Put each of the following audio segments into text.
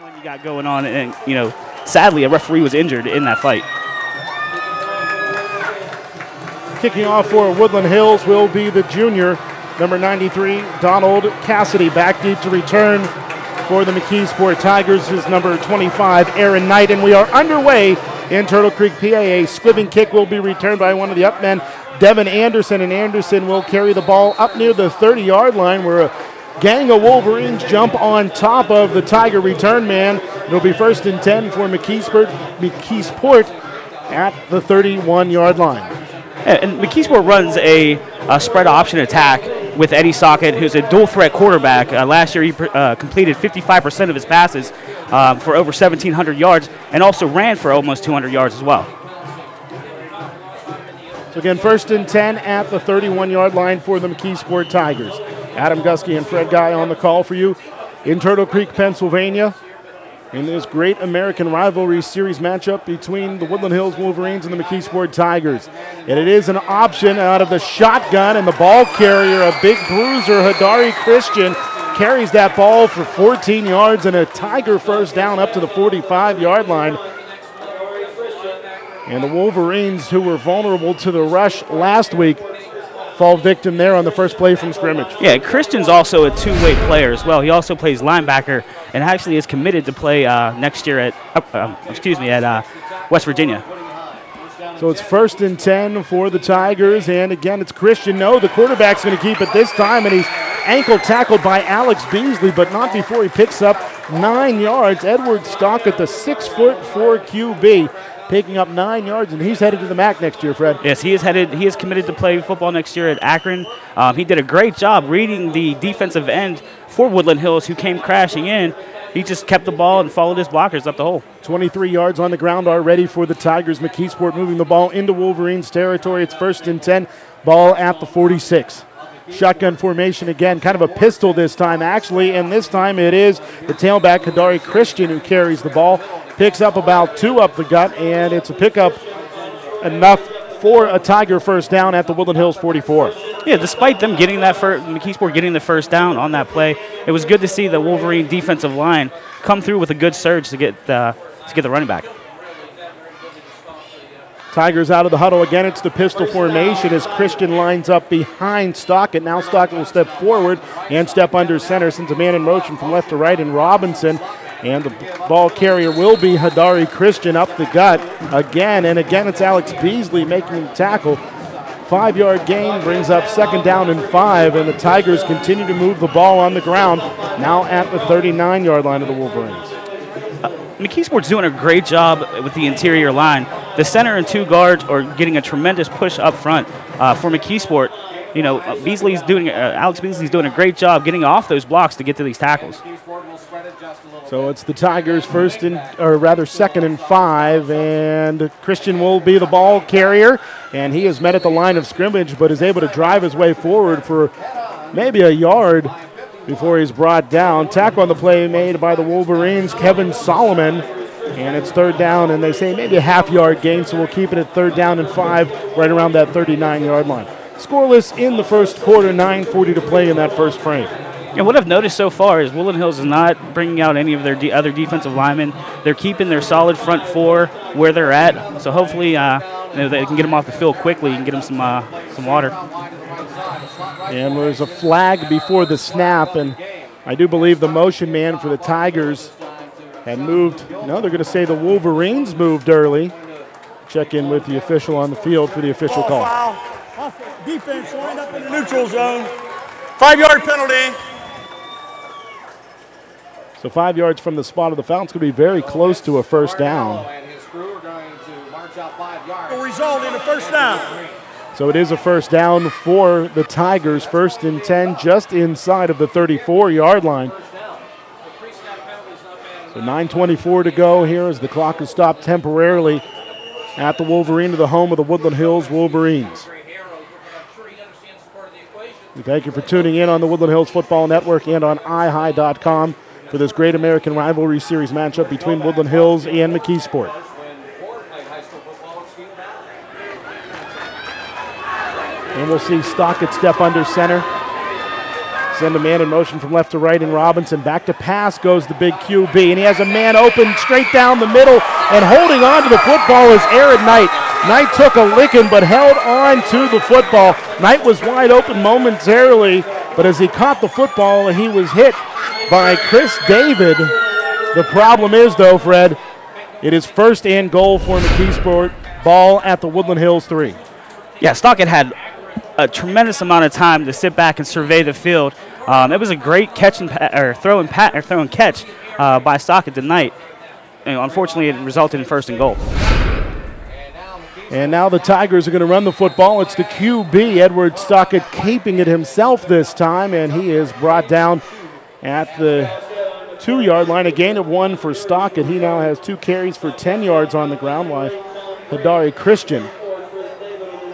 adrenaline you got going on, and sadly, a referee was injured in that fight. Kicking off for Woodland Hills will be the junior, number 93, Donald Cassidy. Back deep to return for the McKeesport Tigers is number 25, Aaron Knight. And we are underway in Turtle Creek, PA. A squibbing kick will be returned by one of the up men, Devin Anderson. And Anderson will carry the ball up near the 30-yard line where a gang of Wolverines jump on top of the Tiger return man. It'll be 1st and 10 for McKeesport at the 31-yard line. And McKeesport runs a spread option attack with Eddie Sockett, who's a dual threat quarterback. Last year he completed 55% of his passes for over 1,700 yards and also ran for almost 200 yards as well. So again, 1st and 10 at the 31-yard line for the McKeesport Tigers. Adam Gusky and Fred Guy on the call for you in Turtle Creek, Pennsylvania, in this great American rivalry series matchup between the Woodland Hills Wolverines and the McKeesport Tigers. And it is an option out of the shotgun, and the ball carrier, a big bruiser, Hadari Christian, carries that ball for 14 yards and a Tiger first down up to the 45-yard line. And the Wolverines, who were vulnerable to the rush last week, fall victim there on the first play from scrimmage. Yeah, Christian's also a two-way player as well. He also plays linebacker and actually is committed to play next year at West Virginia. So it's 1st and 10 for the Tigers, and again, it's Christian. No, the quarterback's going to keep it this time, and he's ankle tackled by Alex Beasley, but not before he picks up 9 yards. Edward Stockett, the 6'4" QB, picking up 9 yards, and he's headed to the MAC next year, Fred. Yes, he is headed. He is committed to play football next year at Akron. He did a great job reading the defensive end for Woodland Hills, who came crashing in. He just kept the ball and followed his blockers up the hole. 23 yards on the ground already for the Tigers. McKeesport moving the ball into Wolverines territory. It's 1st and 10, ball at the 46. Shotgun formation again, kind of a pistol this time actually, and this time it is the tailback, Hadari Christian, who carries the ball. Picks up about 2 up the gut, and it's a pickup enough for a Tiger first down at the Woodland Hills 44. Yeah, despite them getting that McKeesport getting the first down on that play, it was good to see the Wolverine defensive line come through with a good surge to get the running back. Tigers out of the huddle again. It's the pistol formation as Christian lines up behind Stockett. Now Stockett will step forward and step under center, sends a man in motion from left to right in Robinson. And the ball carrier will be Hadari Christian up the gut again. And again, it's Alex Beasley making the tackle. 5-yard gain brings up 2nd down and 5. And the Tigers continue to move the ball on the ground, now at the 39-yard line of the Wolverines. McKeesport's doing a great job with the interior line. The center and 2 guards are getting a tremendous push up front for McKeesport. Alex Beasley's doing a great job getting off those blocks to get to these tackles. So it's the Tigers 2nd and 5, and Christian will be the ball carrier, and he is met at the line of scrimmage, but is able to drive his way forward for maybe a yard before he's brought down. Tackle on the play made by the Wolverines, Kevin Solomon, and it's 3rd down, and they say maybe a half-yard gain, so we'll keep it at 3rd down and 5, right around that 39-yard line. Scoreless in the first quarter, 9:40 to play in that first frame. And what I've noticed so far is Woodland Hills is not bringing out any of their other defensive linemen. They're keeping their solid front 4 where they're at. So hopefully they can get them off the field quickly and get them some water. And there's a flag before the snap, and I do believe the motion man for the Tigers had moved. No, they're going to say the Wolverines moved early. Check in with the official on the field for the official call. Foul. Defense lined up in the neutral zone. 5-yard penalty. So 5 yards from the spot of the foul. It's going to be very close to a first down. Will result in a first down. So it is a first down for the Tigers. 1st and 10, just inside of the 34-yard line. So 9:24 to go here as the clock is stopped temporarily at the Wolverine, the home of the Woodland Hills Wolverines. We thank you for tuning in on the Woodland Hills Football Network and on iHigh.com for this great American rivalry series matchup between Woodland Hills and McKeesport. And we'll see Stockett step under center. Send a man in motion from left to right, and Robinson back to pass goes the big QB, and he has a man open straight down the middle, and holding on to the football is Aaron Knight. Knight took a licking but held on to the football. Knight was wide open momentarily, but as he caught the football, he was hit by Chris David. The problem is, though, Fred, it is 1st and goal for McKeesport. Ball at the Woodland Hills 3. Yeah, Stockton had a tremendous amount of time to sit back and survey the field. It was a great catch and throw and catch by Stockton tonight. And unfortunately, it resulted in 1st and goal. And now the Tigers are going to run the football. It's the QB, Edward Stockett, keeping it himself this time, and he is brought down at the 2-yard line. A gain of 1 for Stockett. He now has 2 carries for 10 yards on the ground, while Hadari Christian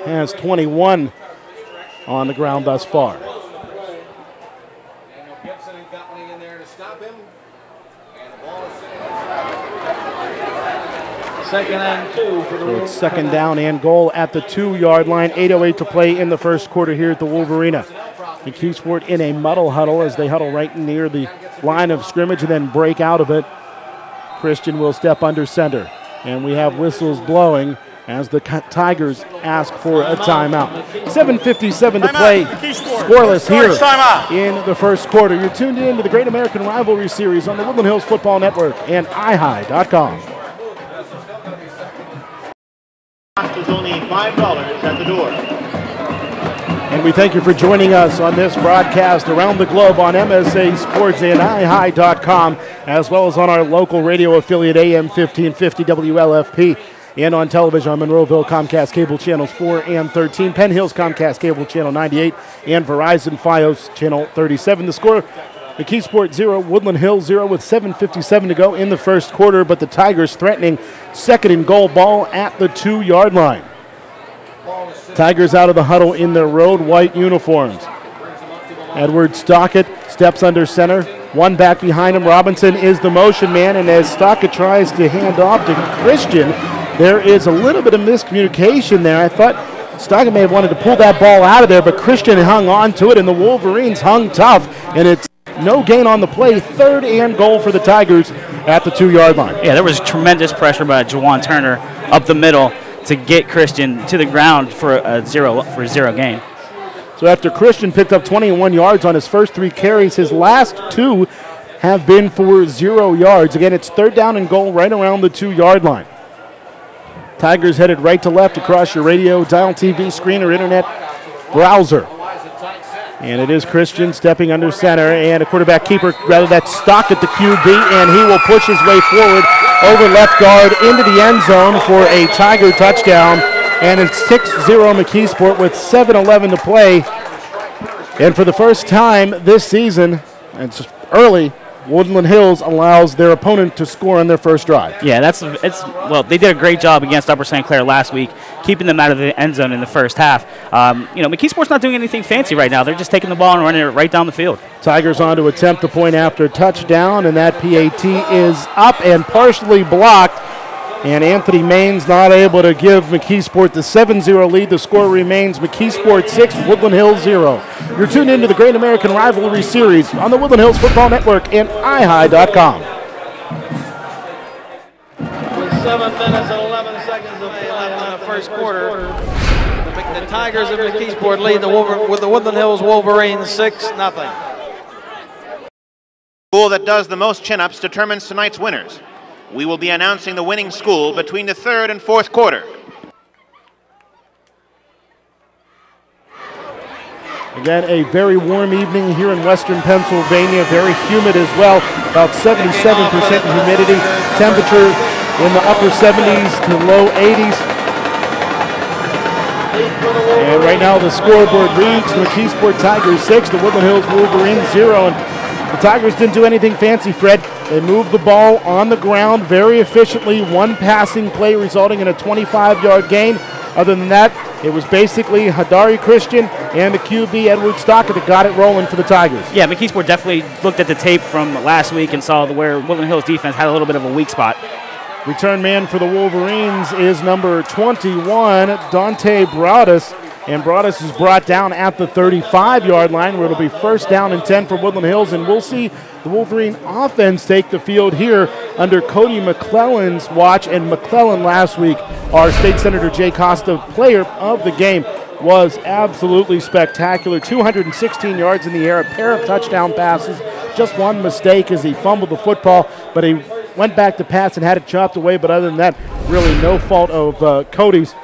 has 21 on the ground thus far. Second and 2 for the So it's 2nd down and goal at the 2-yard line. 8:08 to play in the first quarter here at the Wolverina. McKeesport in a muddle huddle as they huddle right near the line of scrimmage and then break out of it. Christian will step under center. And we have whistles blowing as the Tigers ask for a timeout. 7:57 to play. Scoreless here in the first quarter. You're tuned in to the Great American Rivalry Series on the Woodland Hills Football Network and iHigh.com. Is only $5 at the door. And we thank you for joining us on this broadcast around the globe on MSA Sports and iHigh.com, as well as on our local radio affiliate AM 1550 WLFP, and on television on Monroeville Comcast Cable Channels 4 and 13, Penn Hills Comcast Cable Channel 98, and Verizon Fios Channel 37. The score, McKeesport 0, Woodland Hills 0 with 7:57 to go in the first quarter, but the Tigers threatening 2nd and goal, ball at the 2-yard line. Tigers out of the huddle in their road white uniforms. Edward Stockett steps under center. One back behind him. Robinson is the motion man, and as Stockett tries to hand off to Christian, there is a little bit of miscommunication there. I thought Stockett may have wanted to pull that ball out of there, but Christian hung on to it, and the Wolverines hung tough, and it's no gain on the play. 3rd and goal for the Tigers at the 2-yard line. Yeah, there was tremendous pressure by Jawan Turner up the middle to get Christian to the ground for a zero gain. So after Christian picked up 21 yards on his first 3 carries, his last 2 have been for 0 yards. Again, it's 3rd down and goal right around the 2-yard line. Tigers headed right to left across your radio, dial TV screen, or internet browser. And it is Christian stepping under center, and a quarterback keeper, rather that's Stockett, the QB, and he will push his way forward over left guard into the end zone for a Tiger touchdown. And it's 6-0 McKeesport with 7:11 to play. And for the first time this season, and it's early, Woodland Hills allows their opponent to score on their first drive. Yeah, well, they did a great job against Upper St. Clair last week, keeping them out of the end zone in the first half. McKeesport's not doing anything fancy right now. They're just taking the ball and running it right down the field. Tigers on to attempt the point after touchdown, and that PAT is up and partially blocked. And Anthony Main's not able to give McKeesport the 7-0 lead. The score remains McKeesport 6, Woodland Hills 0. You're tuned into the Great American Rivalry Series on the Woodland Hills Football Network and iHigh.com. With 7 minutes and 11 seconds of play left in the first quarter, the Tigers of McKeesport lead with the Woodland Hills Wolverines 6-0. School that does the most chin-ups determines tonight's winners. We will be announcing the winning school between the 3rd and 4th quarter. Again, a very warm evening here in western Pennsylvania, very humid as well, about 77% humidity, temperature in the upper 70s to low 80s. And right now the scoreboard reads McKeesport Tigers 6, the Woodland Hills Wolverines 0. And the Tigers didn't do anything fancy, Fred. They moved the ball on the ground very efficiently, one passing play resulting in a 25-yard gain. Other than that, it was basically Hadari Christian and the QB, Edward Stockett, that got it rolling for the Tigers. Yeah, McKeesport definitely looked at the tape from last week and saw where Woodland Hills defense had a little bit of a weak spot. Return man for the Wolverines is number 21, Dante Broadus. And Broadus is brought down at the 35-yard line, where it'll be first down and 10 for Woodland Hills. And we'll see the Wolverine offense take the field here under Cody McClellan's watch. And McClellan last week, our State Senator Jay Costa player of the game, was absolutely spectacular. 216 yards in the air, a pair of touchdown passes, just one mistake as he fumbled the football, but he went back to pass and had it chopped away. But other than that, really no fault of Cody's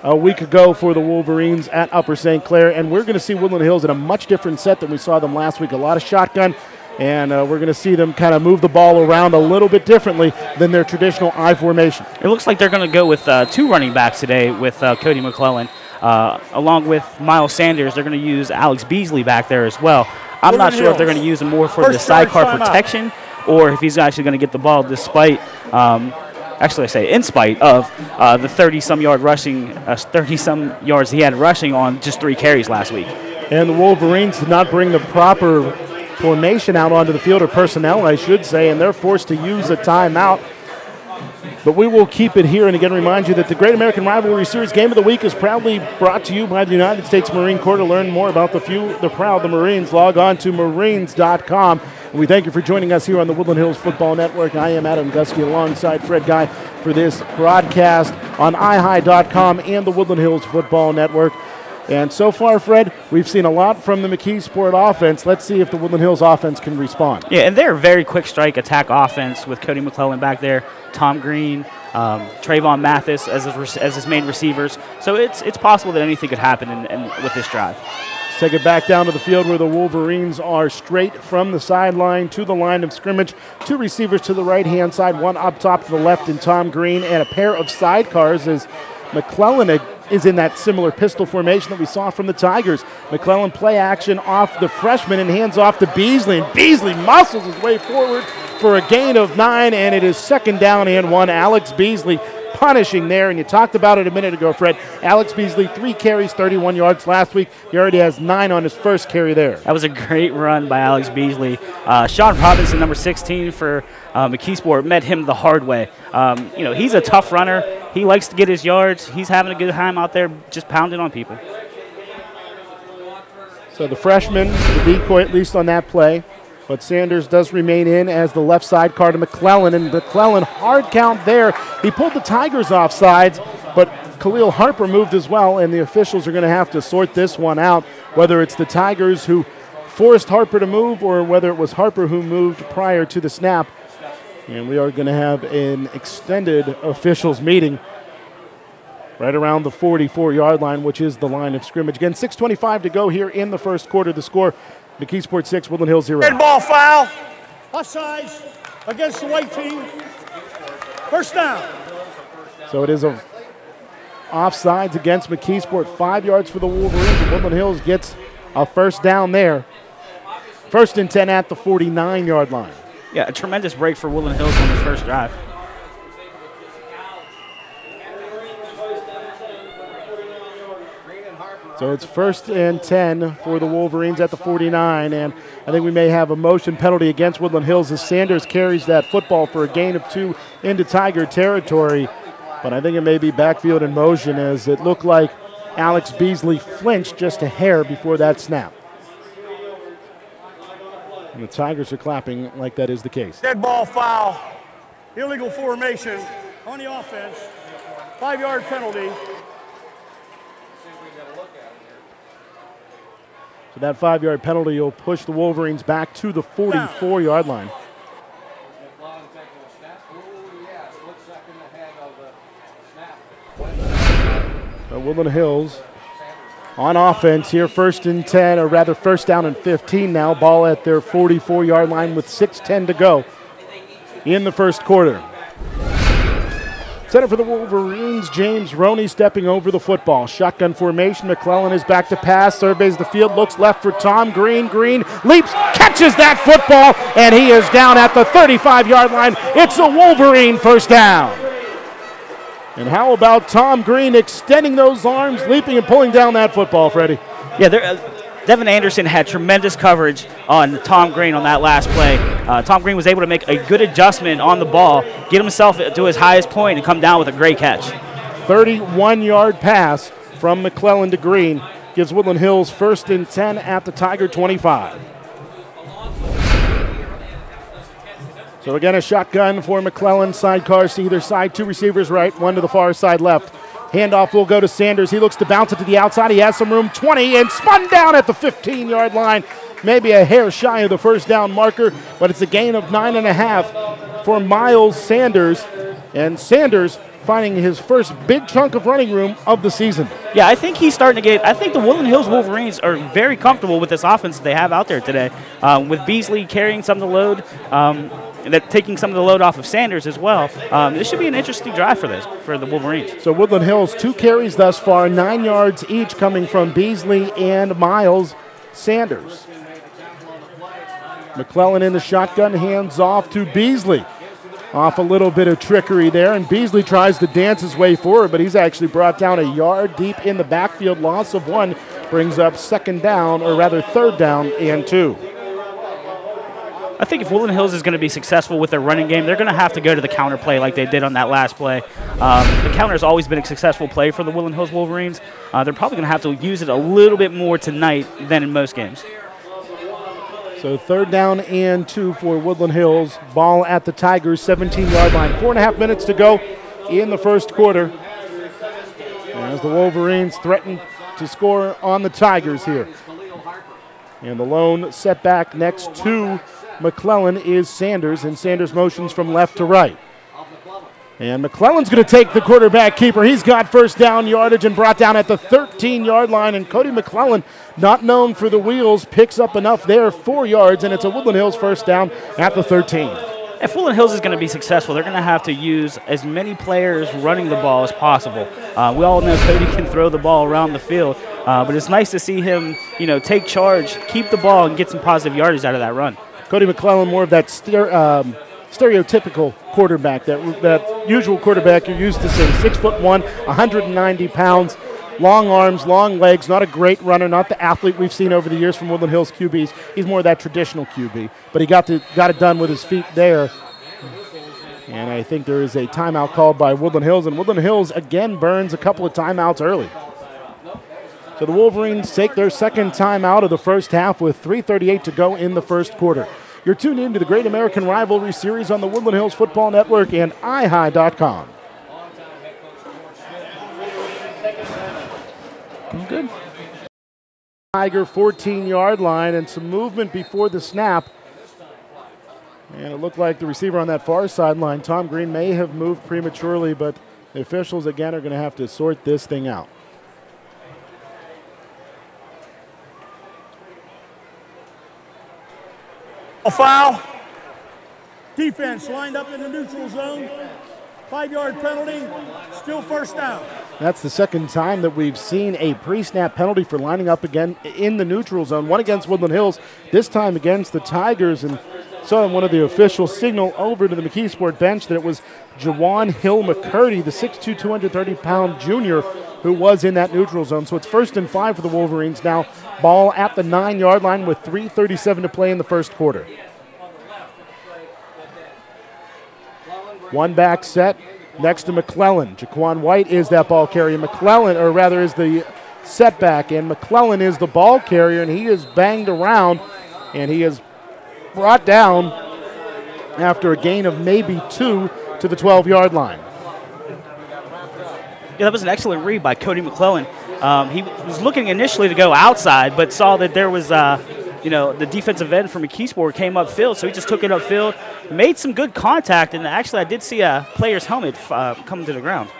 a week ago for the Wolverines at Upper St. Clair. And we're going to see Woodland Hills in a much different set than we saw them last week. A lot of shotgun, and we're going to see them kind of move the ball around a little bit differently than their traditional I formation. It looks like they're going to go with 2 running backs today with Cody McClellan. Along with Miles Sanders, they're going to use Alex Beasley back there as well. I'm not sure if they're going to use him more for the sidecar protection or if he's actually going to get the ball despite actually, I say in spite of the 30-some yard rushing, 30-some yards he had rushing on just 3 carries last week. And the Wolverines did not bring the proper formation out onto the field, or personnel, I should say, and they're forced to use a timeout. But we will keep it here, and again remind you that the Great American Rivalry Series Game of the Week is proudly brought to you by the United States Marine Corps. To learn more about the proud, the Marines, log on to marines.com. And we thank you for joining us here on the Woodland Hills Football Network. I am Adam Gusky alongside Fred Guy for this broadcast on ihigh.com and the Woodland Hills Football Network. And so far, Fred, we've seen a lot from the McKeesport offense. Let's see if the Woodland Hills offense can respond. Yeah, and they're a very quick strike attack offense with Cody McClellan back there, Tom Green, Trayvon Mathis as his main receivers. So it's possible that anything could happen with this drive. Let's take it back down to the field where the Wolverines are straight from the sideline to the line of scrimmage. 2 receivers to the right-hand side, 1 up top to the left in Tom Green, and a pair of sidecars as McClellan is in that similar pistol formation that we saw from the Tigers. McClellan play action off the freshman and hands off to Beasley, and Beasley muscles his way forward for a gain of 9, and it is 2nd down and 1. Alex Beasley punishing there, and you talked about it a minute ago, Fred. Alex Beasley, 3 carries, 31 yards last week. He already has 9 on his first carry there. That was a great run by Alex Beasley. Sean Robinson, number 16 for McKeesport, met him the hard way. He's a tough runner. He likes to get his yards. He's having a good time out there just pounding on people. So the freshman, the decoy at least on that play. But Sanders does remain in as the left sidecar to McClellan, and McClellan hard count there. He pulled the Tigers off sides, but Khalil Harper moved as well, and the officials are going to have to sort this one out, whether it's the Tigers who forced Harper to move or whether it was Harper who moved prior to the snap. And we are going to have an extended officials meeting right around the 44-yard line, which is the line of scrimmage. Again, 6:25 to go here in the first quarter. The score, McKeesport 6, Woodland Hills 0. Red ball foul. Offsides against the white team. First down. So it is a offsides against McKeesport. 5 yards for the Wolverines. And Woodland Hills gets a first down there. 1st and 10 at the 49-yard line. Yeah, a tremendous break for Woodland Hills on this first drive. So it's 1st and 10 for the Wolverines at the 49, and I think we may have a motion penalty against Woodland Hills as Sanders carries that football for a gain of 2 into Tiger territory. But I think it may be backfield in motion, as it looked like Alex Beasley flinched just a hair before that snap. And the Tigers are clapping like that is the case. Dead ball foul. Illegal formation on the offense. 5-yard penalty. So that 5-yard penalty will push the Wolverines back to the 44-yard line. Woodland Hills on offense here, 1st and 10, or rather 1st down and 15 now. Ball at their 44-yard line with 6:10 to go in the first quarter. Center for the Wolverines, James Roney stepping over the football. Shotgun formation, McClellan is back to pass, surveys the field, looks left for Tom Green. Green leaps, catches that football, and he is down at the 35-yard line. It's a Wolverine first down. And how about Tom Green extending those arms, leaping and pulling down that football, Freddie? Yeah, Devin Anderson had tremendous coverage on Tom Green on that last play. Tom Green was able to make a good adjustment on the ball, get himself to his highest point, and come down with a great catch. 31-yard pass from McClellan to Green. Gives Woodland Hills 1st and 10 at the Tiger 25. So again, a shotgun for McClellan. Sidecars to either side. 2 receivers right, 1 to the far side left. Handoff will go to Sanders. He looks to bounce it to the outside. He has some room, 20, and spun down at the 15-yard line. Maybe a hair shy of the first down marker, but it's a gain of 9.5 for Miles Sanders. And Sanders finding his first big chunk of running room of the season. Yeah, I think he's starting to get – I think the Woodland Hills Wolverines are very comfortable with this offense that they have out there today. With Beasley carrying some of the load, and that taking some of the load off of Sanders as well. This should be an interesting drive for the Wolverines. So Woodland Hills, 2 carries thus far, 9 yards each coming from Beasley and Miles Sanders. McClellan in the shotgun, hands off to Beasley. Off a little bit of trickery there, and Beasley tries to dance his way forward, but he's actually brought down a yard deep in the backfield. Loss of 1 brings up 3rd down and 2. I think if Woodland Hills is going to be successful with their running game, they're going to have to go to the counter play like they did on that last play. The counter has always been a successful play for the Woodland Hills Wolverines. They're probably going to have to use it a little bit more tonight than in most games. So 3rd down and 2 for Woodland Hills. Ball at the Tigers' 17-yard line. 4.5 minutes to go in the first quarter, as the Wolverines threaten to score on the Tigers here. And the lone setback next to McClellan is Sanders, and Sanders motions from left to right. And McClellan's going to take the quarterback keeper. He's got first down yardage and brought down at the 13-yard line. And Cody McClellan, not known for the wheels, picks up enough there, 4 yards, and it's a Woodland Hills first down at the 13. If Woodland Hills is going to be successful, they're going to have to use as many players running the ball as possible. We all know Cody can throw the ball around the field, but it's nice to see him, take charge, keep the ball, and get some positive yardage out of that run. Cody McClellan, more of that stereotypical quarterback, that usual quarterback you're used to seeing. 6'1", 190 pounds, long arms, long legs, not a great runner, not the athlete we've seen over the years from Woodland Hills QBs. He's more of that traditional QB, but he got it done with his feet there. And I think there is a timeout called by Woodland Hills, and Woodland Hills again burns a couple of timeouts early. So the Wolverines take their 2nd timeout of the first half with 3:38 to go in the first quarter. You're tuned in to the Great American Rivalry Series on the Woodland Hills Football Network and iHigh.com. Good. Tiger 14-yard line and some movement before the snap. And it looked like the receiver on that far sideline, Tom Green, may have moved prematurely, but the officials again are going to have to sort this thing out. A foul. Defense lined up in the neutral zone. 5-yard penalty. Still first down. That's the 2nd time that we've seen a pre-snap penalty for lining up again in the neutral zone. One against Woodland Hills, this time against the Tigers. And saw one of the officials signal over to the McKeesport bench that it was Jawan Hill McCurdy, the 6'2", 230-pound junior, who was in that neutral zone. So it's 1st and 5 for the Wolverines now. Ball at the 9-yard line with 3:37 to play in the first quarter. One back set next to McClellan. Jaquan White is that ball carrier. McClellan, or rather, is the setback, and McClellan is the ball carrier, and he is banged around, and he is brought down after a gain of maybe 2 to the 12-yard line. Yeah, that was an excellent read by Cody McClellan. He was looking initially to go outside, but saw that there was, the defensive end from McKeesport came upfield, so he just took it upfield, made some good contact, and actually I did see a player's helmet come to the ground.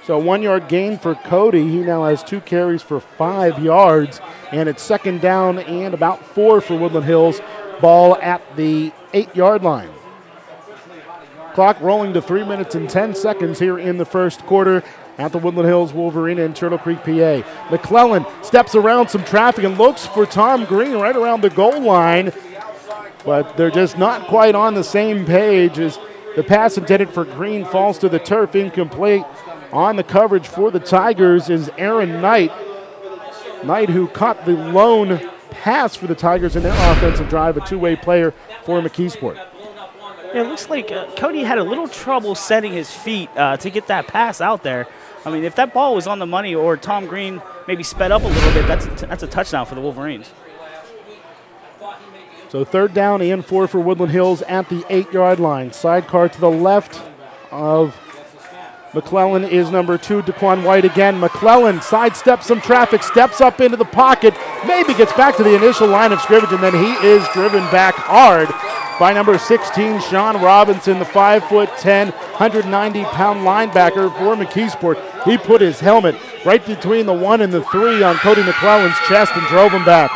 So 1-yard gain for Cody. He now has 2 carries for 5 yards, and it's 2nd down and about 4 for Woodland Hills. Ball at the 8-yard line. Clock rolling to 3 minutes and 10 seconds here in the first quarter at the Woodland Hills Wolverine in Turtle Creek, PA. McClellan steps around some traffic and looks for Tom Green right around the goal line, but they're just not quite on the same page as the pass intended for Green falls to the turf, incomplete. On the coverage for the Tigers is Aaron Knight. Knight, who caught the lone pass for the Tigers in their offensive drive, a 2-way player for McKeesport. Yeah, it looks like Cody had a little trouble setting his feet to get that pass out there. I mean, if that ball was on the money or Tom Green maybe sped up a little bit, that's a touchdown for the Wolverines. So 3rd down and 4 for Woodland Hills at the 8-yard line. Sidecar to the left of McClellan is number 2, Daquan White again. McClellan sidesteps some traffic, steps up into the pocket, maybe gets back to the initial line of scrimmage, and then he is driven back hard by number 16, Sean Robinson, the 5'10", 190-pound linebacker for McKeesport. He put his helmet right between the 1 and the 3 on Cody McClellan's chest and drove him back.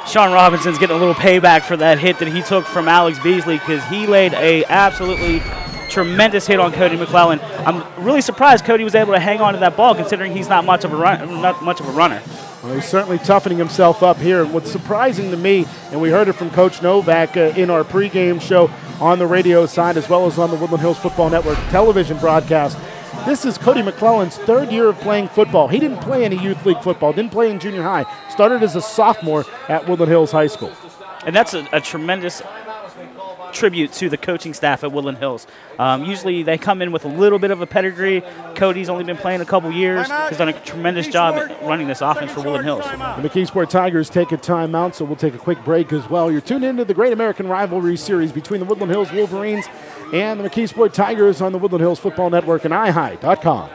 Sean Robinson's getting a little payback for that hit that he took from Alex Beasley because he laid a absolutely tremendous hit on Cody McClellan. I'm really surprised Cody was able to hang on to that ball considering he's not much of a runner. Well, he's certainly toughening himself up here. What's surprising to me, and we heard it from Coach Novak in our pregame show on the radio side as well as on the Woodland Hills Football Network television broadcast, this is Cody McClellan's 3rd year of playing football. He didn't play any youth league football, didn't play in junior high, started as a sophomore at Woodland Hills High School. And that's a tremendous tribute to the coaching staff at Woodland Hills. Usually they come in with a little bit of a pedigree. Cody's only been playing a couple years. He's done a tremendous job at running this offense for Woodland Hills. The McKeesport Tigers take a timeout, so we'll take a quick break as well. You're tuned into the Great American Rivalry Series between the Woodland Hills Wolverines and the McKeesport Tigers on the Woodland Hills Football Network and iHigh.com.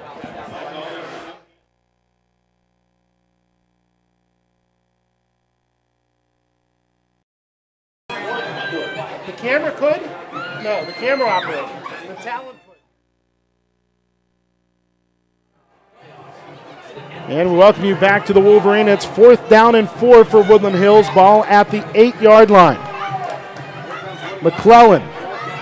The camera could? No, the camera operator. The talent could. And we welcome you back to the Wolverine. It's 4th down and 4 for Woodland Hills. Ball at the 8-yard line. McClellan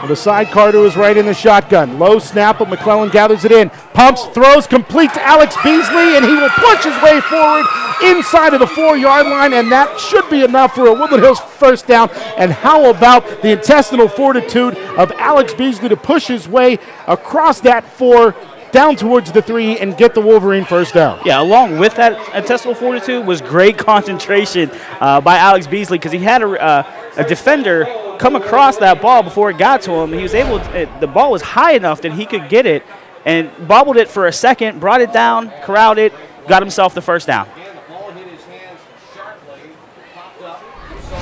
with a sidecar to his right in the shotgun. Low snap, but McClellan gathers it in. Pumps, throws, complete to Alex Beasley, and he will push his way forward inside of the 4-yard line, and that should be enough for a Woodland Hills first down. And how about the intestinal fortitude of Alex Beasley to push his way across that 4, down towards the 3, and get the Wolverine first down. Yeah, along with that intestinal fortitude was great concentration by Alex Beasley because he had a defender come across that ball before it got to him. He was able to, the ball was high enough that he could get it and bobbled it for a second, brought it down, corralled it, got himself the first down.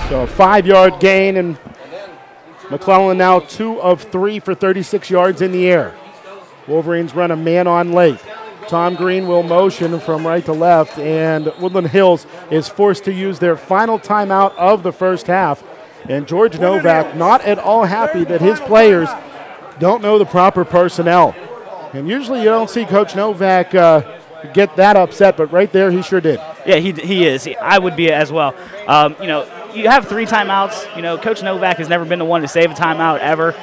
So a 5-yard gain, and McClellan now 2 of 3 for 36 yards in the air. Wolverines run a man on late. Tom Green will motion from right to left, and Woodland Hills is forced to use their final timeout of the first half. And George Novak not at all happy that his players don't know the proper personnel. And usually you don't see Coach Novak get that upset, but right there he sure did. Yeah, he is. I would be as well. You have 3 timeouts. Coach Novak has never been the one to save a timeout ever.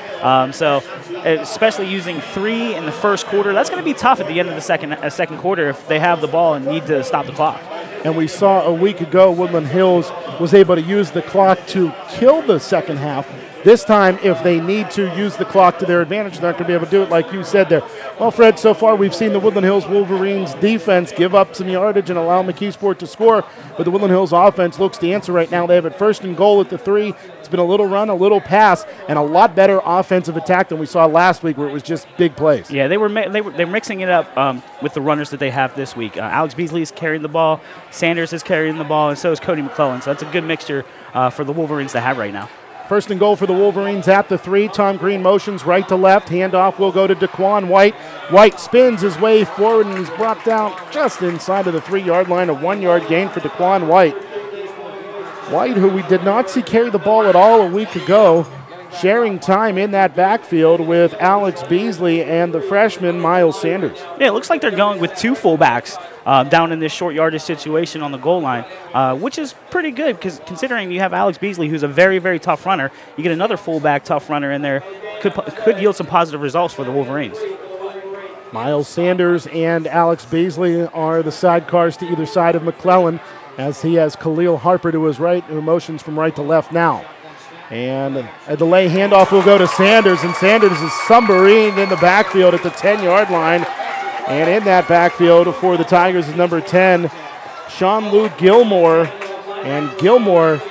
So especially using 3 in the first quarter, that's going to be tough at the end of the second quarter if they have the ball and need to stop the clock. And we saw a week ago Woodland Hills was able to use the clock to kill the second half. This time, if they need to use the clock to their advantage, they're not going to be able to do it like you said there. Well, Fred, so far we've seen the Woodland Hills Wolverines defense give up some yardage and allow McKeesport to score, but the Woodland Hills offense looks to answer right now. They have it 1st and goal at the 3. It's been a little run, a little pass, and a lot better offensive attack than we saw last week where it was just big plays. Yeah, they're mixing it up with the runners that they have this week. Alex Beasley is carrying the ball, Sanders is carrying the ball, and so is Cody McClellan. So that's a good mixture for the Wolverines to have right now. 1st and goal for the Wolverines at the 3. Tom Green motions right to left. Handoff will go to Daquan White. White spins his way forward and he's brought down just inside of the 3-yard line. A 1-yard gain for Daquan White. White, who we did not see carry the ball at all a week ago, sharing time in that backfield with Alex Beasley and the freshman Miles Sanders. Yeah, it looks like they're going with 2 fullbacks down in this short yardage situation on the goal line, which is pretty good because considering you have Alex Beasley, who's a very, very tough runner, you get another fullback tough runner in there, could yield some positive results for the Wolverines. Miles Sanders and Alex Beasley are the sidecars to either side of McClellan, as he has Khalil Harper to his right, who motions from right to left now. And a delay handoff will go to Sanders, and Sanders is submarine in the backfield at the 10-yard line. And in that backfield for the Tigers is number 10, Sean Lou Gilmore. And Gilmore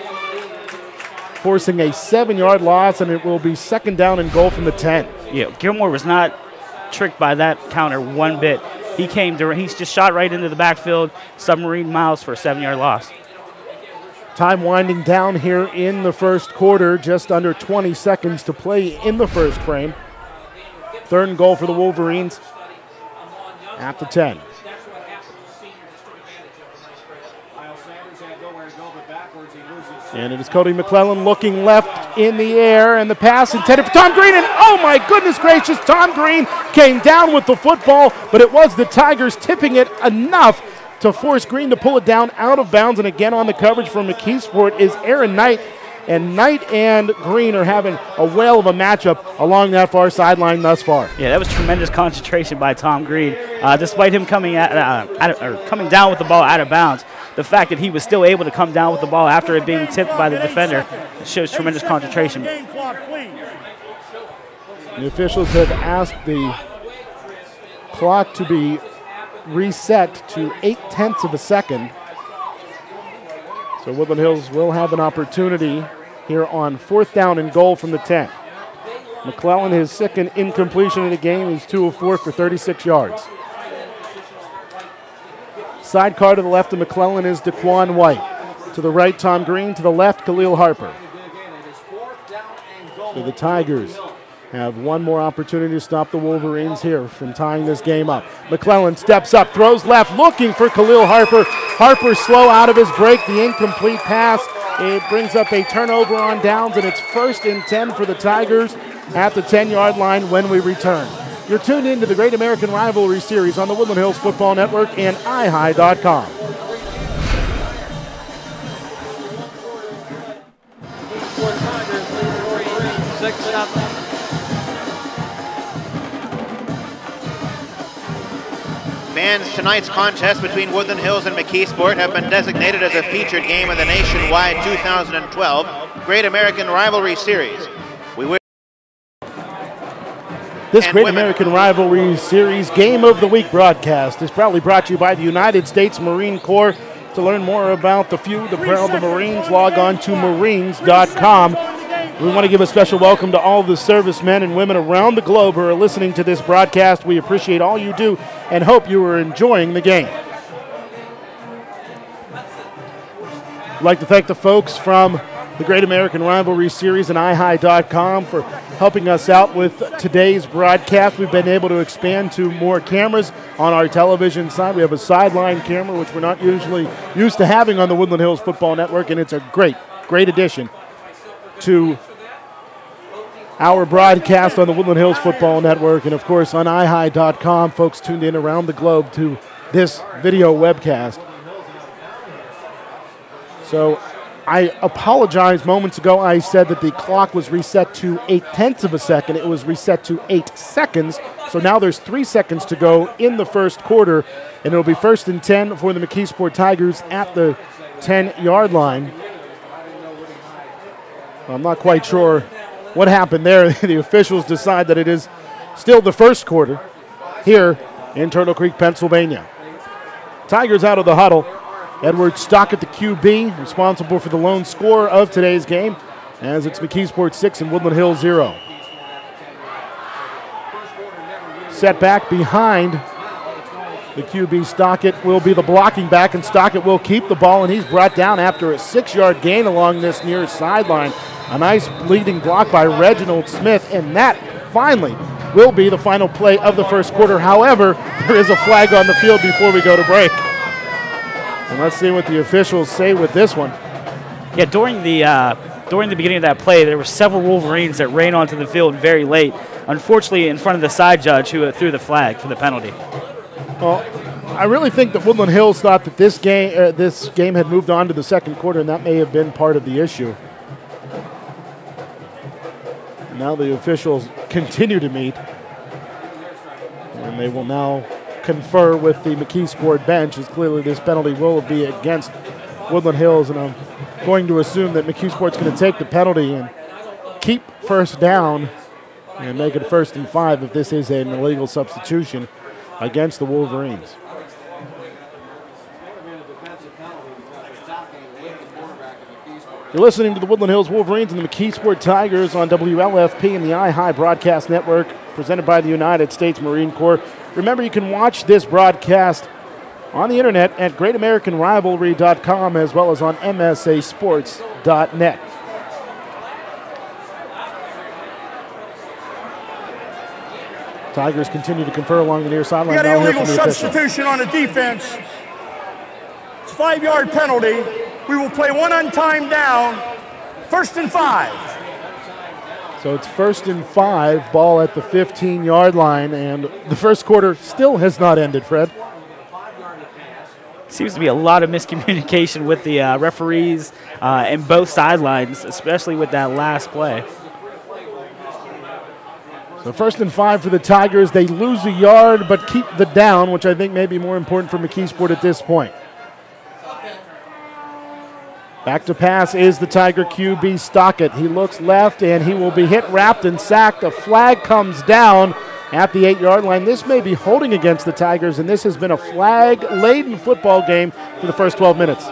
forcing a 7-yard loss, and it will be second down and goal from the 10. Yeah, Gilmore was not tricked by that counter one bit. He he's just shot right into the backfield, submarine miles for a 7-yard loss. Time winding down here in the first quarter, just under 20 seconds to play in the first frame. Third and goal for the Wolverines at the 10. And it is Cody McClellan looking left in the air, and the pass intended for Tom Green, and oh my goodness gracious, Tom Green came down with the football, but it was the Tigers tipping it enough to force Green to pull it down out of bounds. And again on the coverage from McKeesport is Aaron Knight, and Knight and Green are having a whale of a matchup along that far sideline thus far. Yeah, that was tremendous concentration by Tom Green. Despite him coming coming down with the ball out of bounds, the fact that he was still able to come down with the ball after it being tipped by the defender shows tremendous concentration. Game clock, please. The officials have asked the clock to be reset to 0.8 of a second. So Woodland Hills will have an opportunity here on fourth down and goal from the 10. McClellan, his second incompletion of the game. He's 2 of 4 for 36 yards. Sidecar to the left of McClellan is DeQuan White. To the right, Tom Green. To the left, Khalil Harper. So the Tigers have one more opportunity to stop the Wolverines here from tying this game up. McClellan steps up, throws left, looking for Khalil Harper. Harper slow out of his break, the incomplete pass. It brings up a turnover on downs, and it's 1st and 10 for the Tigers at the 10-yard line when we return. You're tuned in to the Great American Rivalry Series on the Woodland Hills Football Network and iHigh.com. Fans, tonight's contest between Woodland Hills and McKeesport have been designated as a featured game in the nationwide 2012 Great American Rivalry Series. This Great American Rivalry Series Game of the Week broadcast is proudly brought to you by the United States Marine Corps. To learn more about the few, the proud, the Marines, log on to marines.com. We want to give a special welcome to all the servicemen and women around the globe who are listening to this broadcast. We appreciate all you do and hope you are enjoying the game. I'd like to thank the folks from the Great American Rivalry Series and iHigh.com for helping us out with today's broadcast. We've been able to expand to more cameras on our television side. We have a sideline camera, which we're not usually used to having on the Woodland Hills Football Network, and it's a great addition to our broadcast on the Woodland Hills Football Network, and of course on iHigh.com, folks tuned in around the globe to this video webcast. So I apologize. Moments ago I said that the clock was reset to 0.8 of a second. It was reset to 8 seconds. So now there's 3 seconds to go in the first quarter, and it'll be 1st and 10 for the McKeesport Tigers at the 10-yard line. I'm not quite sure what happened there. The officials decide that it is still the first quarter here in Turtle Creek, Pennsylvania. Tigers out of the huddle. Edward Stockett, the QB, responsible for the lone score of today's game, as it's McKeesport 6 and Woodland Hills 0. Set back behind the QB. Stockett will be the blocking back, and Stockett will keep the ball, and he's brought down after a 6-yard gain along this near sideline. A nice bleeding block by Reginald Smith, and that finally will be the final play of the first quarter. However, there is a flag on the field before we go to break. And let's see what the officials say with this one. Yeah, during the beginning of that play, there were several Wolverines that ran onto the field very late, unfortunately in front of the side judge who threw the flag for the penalty. Well, I really think that Woodland Hills thought that this game had moved on to the second quarter, and that may have been part of the issue. Now the officials continue to meet, and they will now confer with the McKeesport bench, as clearly this penalty will be against Woodland Hills, and I'm going to assume that McKeesport's going to take the penalty and keep first down and make it 1st and 5 if this is an illegal substitution against the Wolverines. You're listening to the Woodland Hills Wolverines and the McKeesport Tigers on WLFP and the iHigh Broadcast Network, presented by the United States Marine Corps. Remember, you can watch this broadcast on the internet at GreatAmericanRivalry.com as well as on MSASports.net. Tigers continue to confer along the near sideline. We got an illegal substitution on the defense. It's a 5-yard penalty. We will play one on time down. 1st and 5. So it's 1st and 5, ball at the 15-yard line, and the first quarter still has not ended, Fred. Seems to be a lot of miscommunication with the referees and both sidelines, especially with that last play. So 1st and 5 for the Tigers. They lose a yard but keep the down, which I think may be more important for McKeesport at this point. Back to pass is the Tiger QB Stockett. He looks left and he will be hit, wrapped, and sacked. A flag comes down at the 8-yard line. This may be holding against the Tigers, and this has been a flag-laden football game for the first 12 minutes.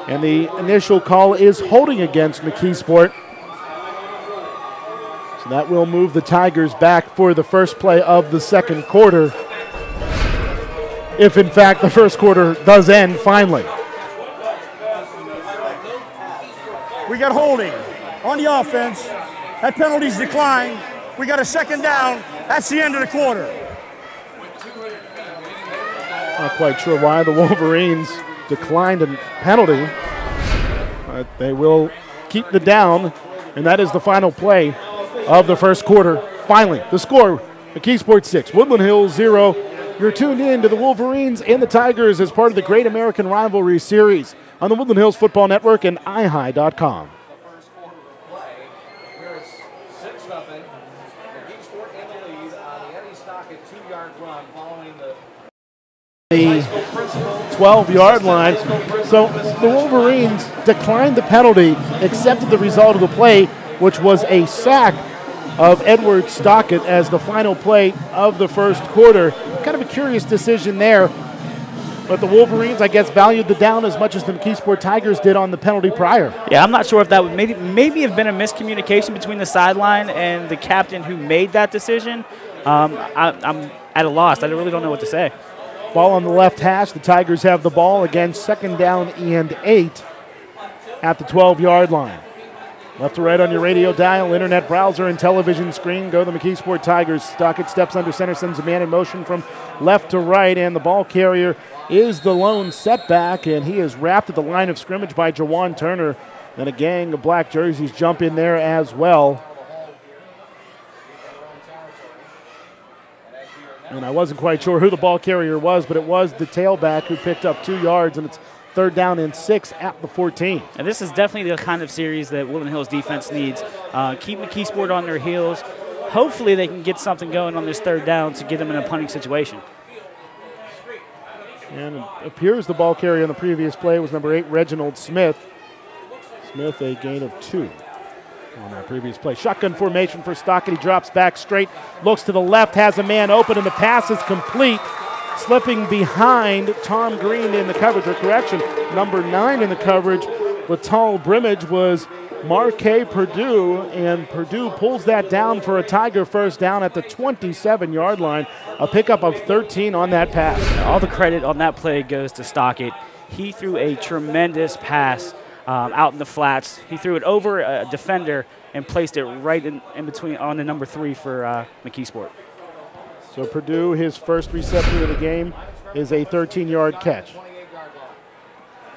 And the initial call is holding against McKeesport. So that will move the Tigers back for the first play of the second quarter, if in fact the first quarter does end finally. We got holding on the offense. That penalty's declined. We got a 2nd down. That's the end of the quarter. Not quite sure why the Wolverines declined a penalty, but they will keep the down, and that is the final play of the first quarter. Finally, the score, McKeesport 6, Woodland Hills 0. You're tuned in to the Wolverines and the Tigers as part of the Great American Rivalry Series on the Woodland Hills Football Network and iHigh.com. The 12-yard line. So the Wolverines declined the penalty, accepted the result of the play, which was a sack of Edward Stockett as the final play of the first quarter. Kind of a curious decision there. But the Wolverines, I guess, valued the down as much as the McKeesport Tigers did on the penalty prior. Yeah, I'm not sure if that would maybe have been a miscommunication between the sideline and the captain who made that decision. I'm at a loss. I really don't know what to say. Ball on the left hash. The Tigers have the ball again, 2nd down and 8 at the 12-yard line. Left to right on your radio dial, internet browser, and television screen. Go the McKeesport Tigers. Stockett steps under center, sends a man in motion from left to right, and the ball carrier is the lone setback, and he is wrapped at the line of scrimmage by Jawan Turner. Then a gang of black jerseys jump in there as well. And I wasn't quite sure who the ball carrier was, but it was the tailback who picked up 2 yards, and it's 3rd down and 6 at the 14. And this is definitely the kind of series that Woodland Hills defense needs. Keep McKeesport on their heels. Hopefully they can get something going on this 3rd down to get them in a punting situation. And it appears the ball carrier on the previous play was number 8, Reginald Smith. Smith, a gain of 2 on that previous play. Shotgun formation for Stockett. He drops back straight, looks to the left, has a man open, and the pass is complete. Slipping behind Tom Green in the coverage, or correction, number 9 in the coverage. The tall brimmage was Marquet Purdue, and Purdue pulls that down for a Tiger first down at the 27-yard line. A pickup of 13 on that pass. All the credit on that play goes to Stockett. He threw a tremendous pass out in the flats. He threw it over a defender and placed it right in between on the number 3 for McKeesport. So Purdue, his first reception of the game is a 13-yard catch.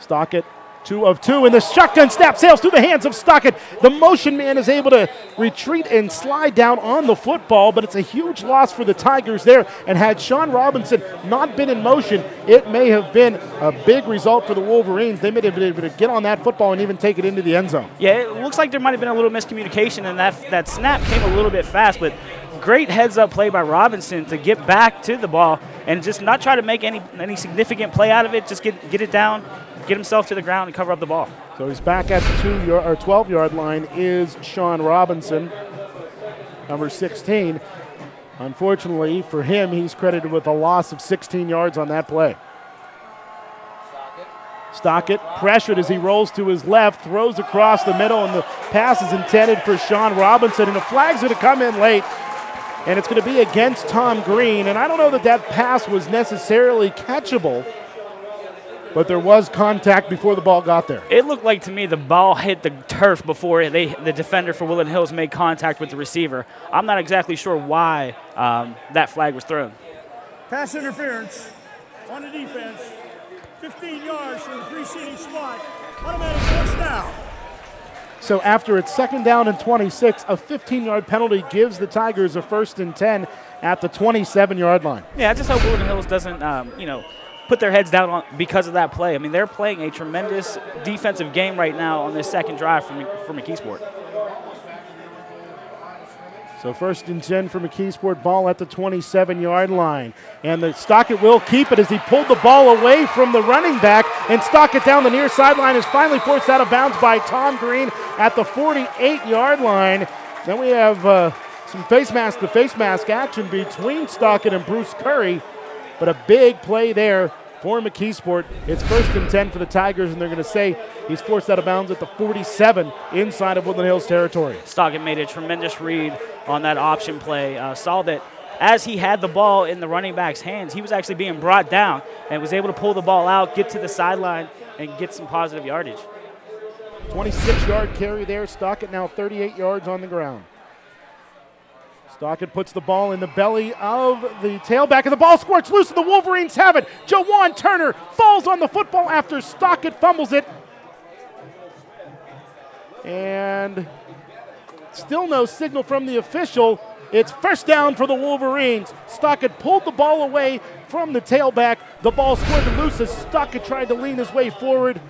Stockett, 2 of 2, and the shotgun snap sails through the hands of Stockett. The motion man is able to retreat and slide down on the football, but it's a huge loss for the Tigers there. And had Sean Robinson not been in motion, it may have been a big result for the Wolverines. They may have been able to get on that football and even take it into the end zone. Yeah, it looks like there might have been a little miscommunication, and that snap came a little bit fast, but great heads-up play by Robinson to get back to the ball and just not try to make any significant play out of it. Just get it down, get himself to the ground, and cover up the ball. So he's back at the 12-yard line is Sean Robinson, number 16. Unfortunately for him, he's credited with a loss of 16 yards on that play. Stockett pressured as he rolls to his left, throws across the middle, and the pass is intended for Sean Robinson, and the flag's going to come in late, and it's going to be against Tom Green. And I don't know that that pass was necessarily catchable, but there was contact before the ball got there. It looked like to me the ball hit the turf before the defender for Woodland Hills made contact with the receiver. I'm not exactly sure why that flag was thrown. Pass interference on the defense. 15 yards from the preceding spot. Automatic first down. So after it's 2nd down and 26, a 15-yard penalty gives the Tigers a 1st and 10 at the 27-yard line. Yeah, I just hope Woodland Hills doesn't, put their heads down because of that play. I mean, they're playing a tremendous defensive game right now on this second drive for McKeesport. So 1st and 10 for McKeesport, ball at the 27-yard line. And the Stockett will keep it as he pulled the ball away from the running back, and Stockett down the near sideline is finally forced out of bounds by Tom Green at the 48-yard line. Then we have some face mask to face mask action between Stockett and Bruce Curry, but a big play there for McKeesport. It's 1st and 10 for the Tigers, and they're going to say he's forced out of bounds at the 47 inside of Woodland Hills territory. Stockett made a tremendous read on that option play. Saw that as he had the ball in the running back's hands, he was actually being brought down and was able to pull the ball out, get to the sideline, and get some positive yardage. 26-yard carry there. Stockett now 38 yards on the ground. Stockett puts the ball in the belly of the tailback, and the ball squirts loose, and the Wolverines have it. Jawan Turner falls on the football after Stockett fumbles it. And still no signal from the official. It's 1st down for the Wolverines. Stockett pulled the ball away from the tailback. The ball squirted loose as Stockett tried to lean his way forward.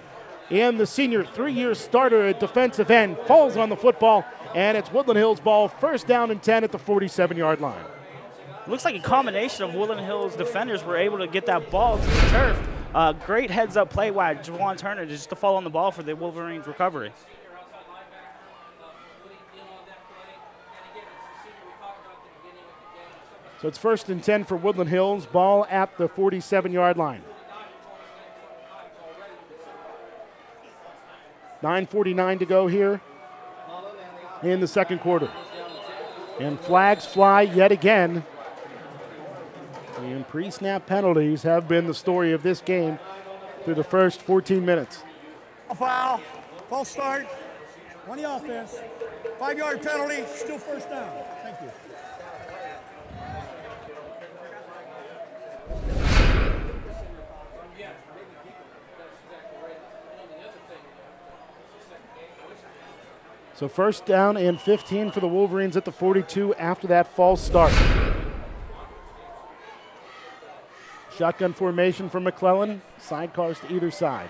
And the senior 3-year starter at defensive end falls on the football, and it's Woodland Hills ball, 1st down and 10 at the 47-yard line. Looks like a combination of Woodland Hills defenders were able to get that ball to the turf. Great heads-up play by Jawan Turner just to fall on the ball for the Wolverines' recovery. So it's 1st and 10 for Woodland Hills, ball at the 47-yard line. 9:49 to go here in the second quarter. And flags fly yet again. And pre-snap penalties have been the story of this game through the first 14 minutes. A foul, false start, on the offense. 5-yard penalty, still 1st down. Thank you. So 1st down and 15 for the Wolverines at the 42 after that false start. Shotgun formation for McClellan. Sidecars to either side.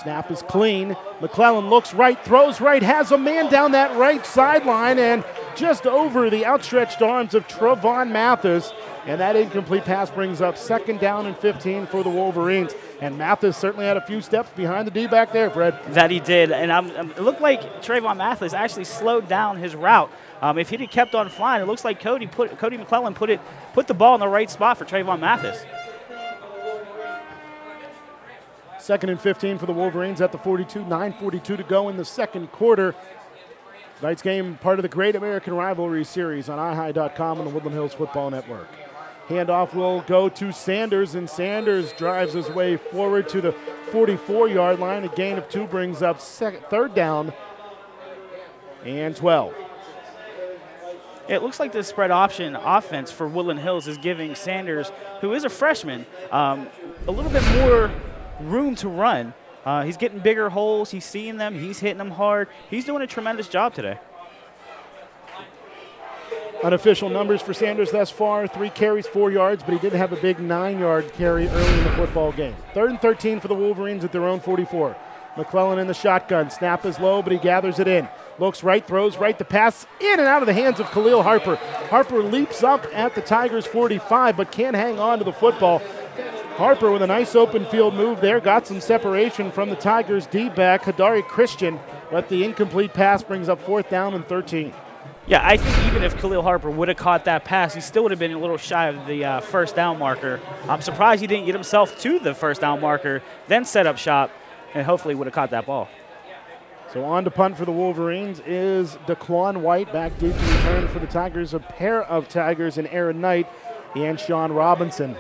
Snap is clean. McClellan looks right, throws right, has a man down that right sideline and just over the outstretched arms of Trevon Mathis. And that incomplete pass brings up 2nd down and 15 for the Wolverines. And Mathis certainly had a few steps behind the D-back there, Fred. That he did. And it looked like Trayvon Mathis actually slowed down his route. If he'd have kept on flying, it looks like Cody McClellan put the ball in the right spot for Trayvon Mathis. 2nd and 15 for the Wolverines at the 42. 9:42 to go in the second quarter. Tonight's game, part of the Great American Rivalry Series on iHigh.com and the Woodland Hills Football Network. Handoff will go to Sanders, and Sanders drives his way forward to the 44-yard line. A gain of 2 brings up 3rd down and 12. It looks like the spread option offense for Woodland Hills is giving Sanders, who is a freshman, a little bit more room to run. He's getting bigger holes. He's seeing them. He's hitting them hard. He's doing a tremendous job today. Unofficial numbers for Sanders thus far, 3 carries, 4 yards, but he did have a big 9-yard carry early in the football game. 3rd and 13 for the Wolverines at their own 44. McClellan in the shotgun. Snap is low, but he gathers it in. Looks right, throws right. The pass in and out of the hands of Khalil Harper. Harper leaps up at the Tigers' 45, but can't hang on to the football. Harper with a nice open field move there, got some separation from the Tigers' D-back, Hadari Christian, but the incomplete pass brings up 4th down and 13. Yeah, I think even if Khalil Harper would have caught that pass, he still would have been a little shy of the 1st down marker. I'm surprised he didn't get himself to the 1st down marker, then set up shop. and hopefully would have caught that ball. So on to punt for the Wolverines is Daquan White. Back deep to return for the Tigers. A pair of Tigers in Aaron Knight and Sean Robinson.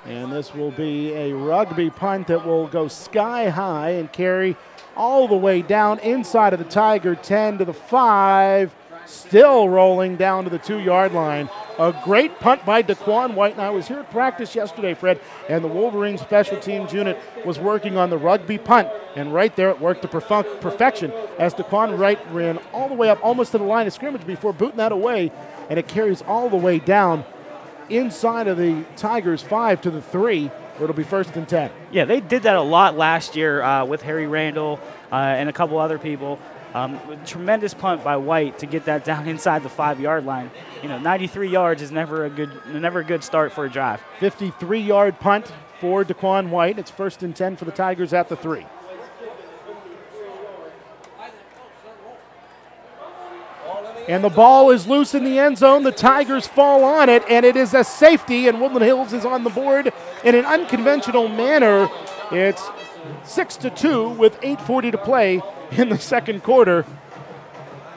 And this will be a rugby punt that will go sky high and carry all the way down inside of the Tiger 10 to the 5. Still rolling down to the 2-yard line. A great punt by Daquan White. And I was here at practice yesterday, Fred, and the Wolverine special teams unit was working on the rugby punt. And right there it worked to perfection as Daquan White ran all the way up almost to the line of scrimmage before booting that away. And it carries all the way down inside of the Tigers 5 to the 3. It'll be 1st and 10. Yeah, they did that a lot last year with Harry Randall and a couple other people. Tremendous punt by White to get that down inside the 5-yard line. 93 yards is never a good start for a drive. 53-yard punt for Daquan White. It's 1st and 10 for the Tigers at the 3. And the ball is loose in the end zone. The Tigers fall on it, and it is a safety, and Woodland Hills is on the board in an unconventional manner. It's 6-2 with 8:40 to play in the second quarter.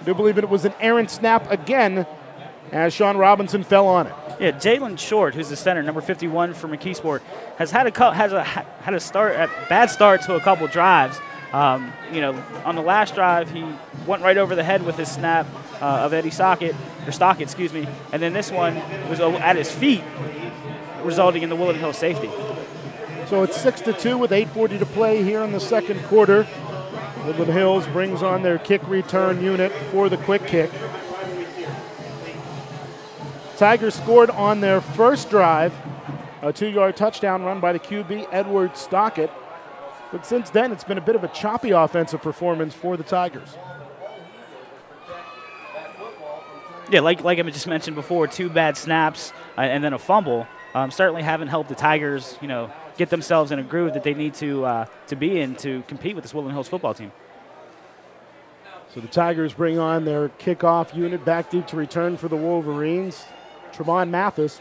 I do believe it was an errant snap again as Sean Robinson fell on it. Yeah, Jalen Short, who's the center, number 51 for McKeesport, has had a bad start to a couple drives. On the last drive, he went right over the head with his snap of Stockett, and then this one was at his feet, resulting in the Woodland Hills safety. So it's 6-2 with 8:40 to play here in the second quarter. Woodland Hills brings on their kick return unit for the quick kick. Tigers scored on their first drive, a 2-yard touchdown run by the QB, Edward Stockett. But since then, it's been a bit of a choppy offensive performance for the Tigers. Yeah, like I just mentioned before, 2 bad snaps and then a fumble certainly haven't helped the Tigers, get themselves in a groove that they need to be in to compete with this Woodland Hills football team. So the Tigers bring on their kickoff unit back deep to return for the Wolverines. Trevon Mathis.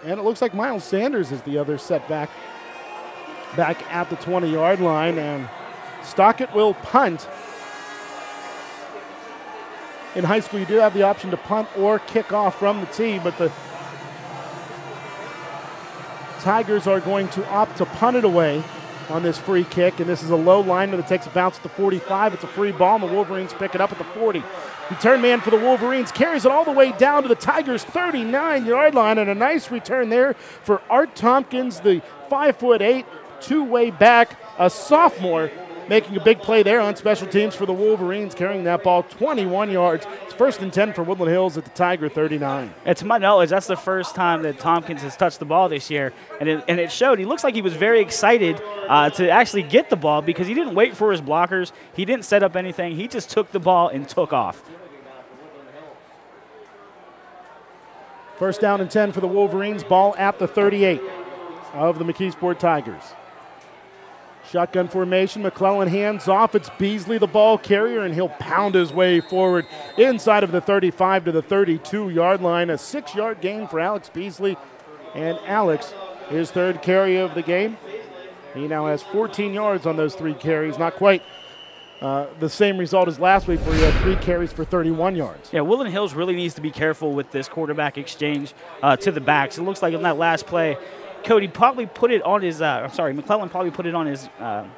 And it looks like Miles Sanders is the other setback back at the 20-yard line, and Stockett will punt. In high school, you do have the option to punt or kick off from the tee, but the Tigers are going to opt to punt it away on this free kick, and this is a low lineman that takes a bounce at the 45. It's a free ball, and the Wolverines pick it up at the 40. Return man for the Wolverines carries it all the way down to the Tigers' 39-yard line, and a nice return there for Art Tompkins, the 5'8", two-way back, a sophomore, making a big play there on special teams for the Wolverines, carrying that ball 21 yards. It's 1st and 10 for Woodland Hills at the Tiger 39. And to my knowledge, that's the first time that Tompkins has touched the ball this year, and it showed. He looks like he was very excited to actually get the ball because he didn't wait for his blockers. He didn't set up anything. He just took the ball and took off. 1st down and 10 for the Wolverines. Ball at the 38 of the McKeesport Tigers. Shotgun formation, McClellan hands off. It's Beasley, the ball carrier, and he'll pound his way forward inside of the 35 to the 32-yard line. A 6-yard gain for Alex Beasley. And Alex, his 3rd carry of the game. He now has 14 yards on those 3 carries. Not quite the same result as last week where he had 3 carries for 31 yards. Yeah, Woodland Hills really needs to be careful with this quarterback exchange to the backs. It looks like in that last play, Cody probably put it on his, McClellan probably put it on his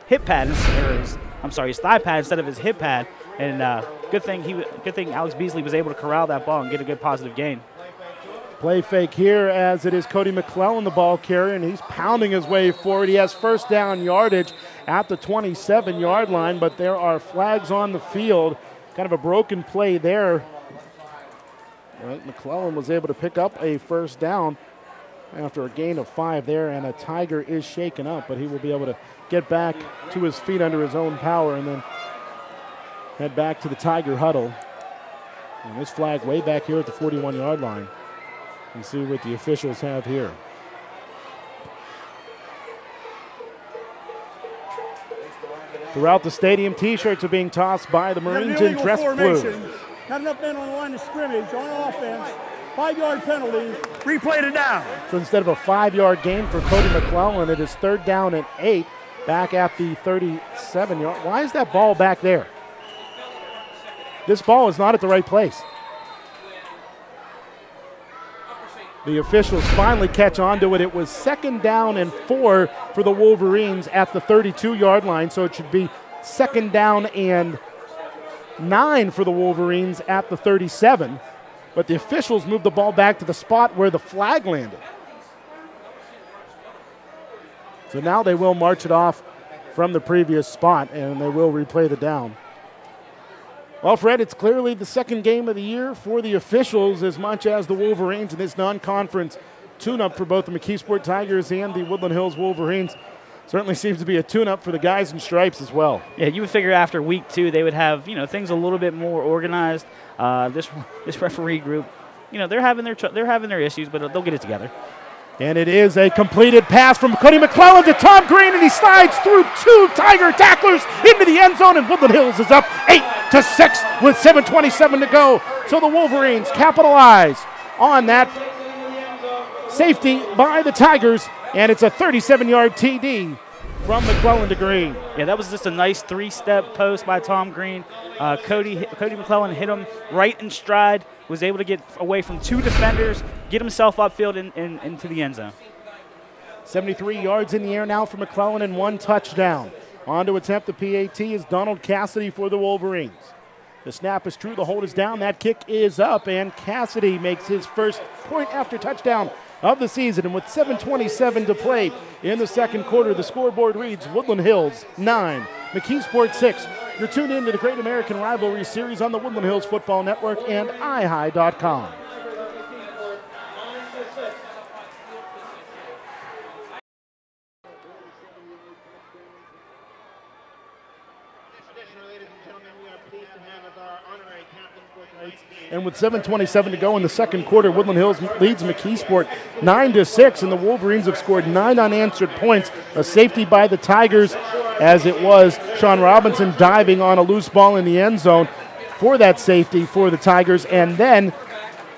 hip pad, his thigh pad instead of his hip pad. And good thing Alex Beasley was able to corral that ball and get a good positive gain. Play fake here as it is Cody McClellan, the ball carrier, and he's pounding his way forward. He has 1st down yardage at the 27-yard line, but there are flags on the field. Kind of a broken play there. Right, McClellan was able to pick up a 1st down after a gain of 5 there, and a Tiger is shaken up, but he will be able to get back to his feet under his own power and then head back to the Tiger huddle. And this flag way back here at the 41-yard line. And see what the officials have here. Throughout the stadium, T-shirts are being tossed by the Marines in dress blue. Not enough men on the line of scrimmage on offense. 5-yard penalty. Replay it down. So instead of a 5-yard gain for Cody McClellan, it is 3rd down and 8. back at the 37-yard. Why is that ball back there? This ball is not at the right place. The officials finally catch on to it. It was 2nd down and 4 for the Wolverines at the 32-yard line, so it should be 2nd down and 9 for the Wolverines at the 37. But the officials moved the ball back to the spot where the flag landed. So now they will march it off from the previous spot, and they will replay the down. Well, Fred, it's clearly the second game of the year for the officials as much as the Wolverines in this non-conference tune-up for both the McKeesport Tigers and the Woodland Hills Wolverines. Certainly seems to be a tune-up for the guys in stripes as well. Yeah, you would figure after week 2 they would have, things a little bit more organized. This referee group, they're having their issues, but they'll get it together. And it is a completed pass from Cody McClellan to Tom Green, and he slides through 2 Tiger tacklers into the end zone, and Woodland Hills is up 8-6 with 7:27 to go. So the Wolverines capitalize on that safety by the Tigers, and it's a 37-yard TD from McClellan to Green. Yeah, that was just a nice 3-step post by Tom Green. Cody McClellan hit him right in stride, was able to get away from 2 defenders, get himself upfield into the end zone. 73 yards in the air now for McClellan and 1 touchdown. On to attempt the PAT is Donald Cassidy for the Wolverines. The snap is true, the hold is down, that kick is up, and Cassidy makes his first point after touchdown of the season. And with 7:27 to play in the second quarter, the scoreboard reads Woodland Hills 9, McKeesport 6. You're tuned in to the Great American Rivalry Series on the Woodland Hills Football Network and iHigh.com. And with 7:27 to go in the second quarter, Woodland Hills leads McKeesport 9-6, and the Wolverines have scored 9 unanswered points. A safety by the Tigers, as it was Sean Robinson diving on a loose ball in the end zone for that safety for the Tigers. And then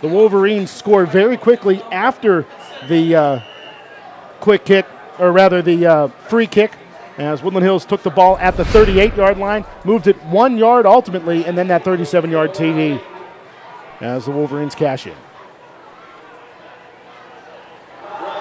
the Wolverines score very quickly after the quick kick, or rather the free kick, as Woodland Hills took the ball at the 38-yard line, moved it 1 yard ultimately, and then that 37-yard TD as the Wolverines cash in.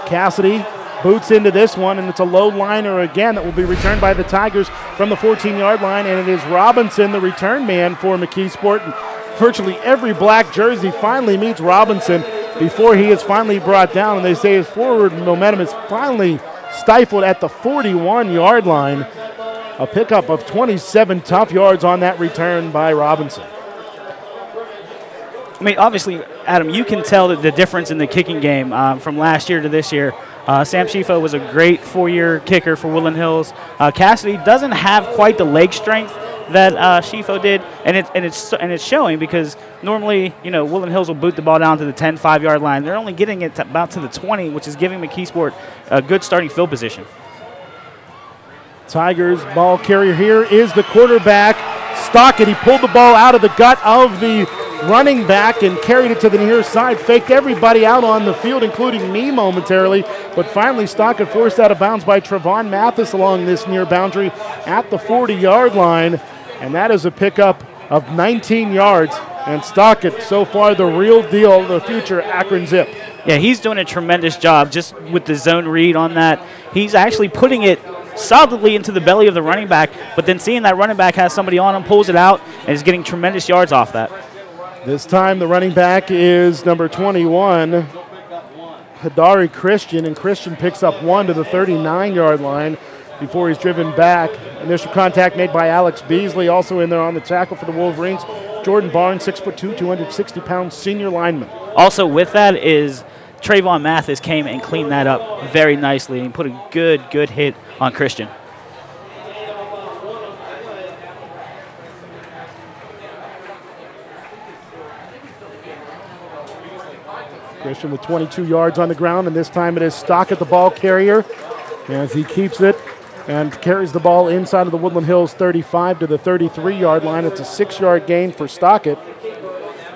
Cassidy boots into this one, and it's a low liner again that will be returned by the Tigers from the 14-yard line, and it is Robinson, the return man for McKeesport. And virtually every black jersey finally meets Robinson before he is finally brought down, and they say his forward momentum is finally stifled at the 41-yard line. A pickup of 27 tough yards on that return by Robinson. I mean, obviously, Adam, you can tell the difference in the kicking game from last year to this year. Sam Schifo was a great 4-year kicker for Woodland Hills. Cassidy doesn't have quite the leg strength that Schifo did, and it's showing, because normally, Woodland Hills will boot the ball down to the 10, 5-yard line. They're only getting it about to the 20, which is giving McKeesport a good starting field position. Tigers ball carrier here is the quarterback, Stockett. He pulled the ball out of the gut of the running back and carried it to the near side, faked everybody out on the field, including me momentarily, but finally Stockett forced out of bounds by Trevon Mathis along this near boundary at the 40-yard line, and that is a pickup of 19 yards, and Stockett so far the real deal, the future Akron Zip. Yeah, he's doing a tremendous job just with the zone read on that. He's actually putting it solidly into the belly of the running back, but then seeing that running back has somebody on him, pulls it out, and is getting tremendous yards off that. This time the running back is number 21, Hadari Christian, and Christian picks up 1 to the 39-yard line before he's driven back. Initial contact made by Alex Beasley, also in there on the tackle for the Wolverines. Jordan Barnes, 6'2", 260-pound senior lineman. Also with that is Trayvon Mathis came and cleaned that up very nicely and put a good hit on Christian. Christian with 22 yards on the ground, and this time it is Stockett, the ball carrier, as he keeps it and carries the ball inside of the Woodland Hills 35 to the 33-yard line. It's a 6-yard gain for Stockett,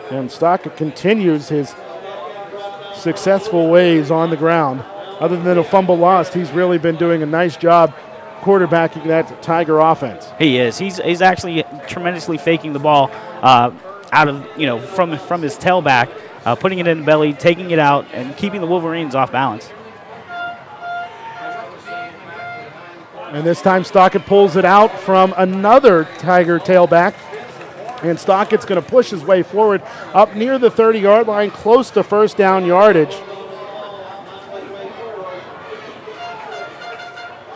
and Stockett continues his successful ways on the ground. Other than a fumble lost, he's really been doing a nice job quarterback in that Tiger offense. He is. He's actually tremendously faking the ball out of, from his tailback, putting it in the belly, taking it out, and keeping the Wolverines off balance. And this time Stockett pulls it out from another Tiger tailback. And Stockett's going to push his way forward up near the 30-yard line, close to first down yardage.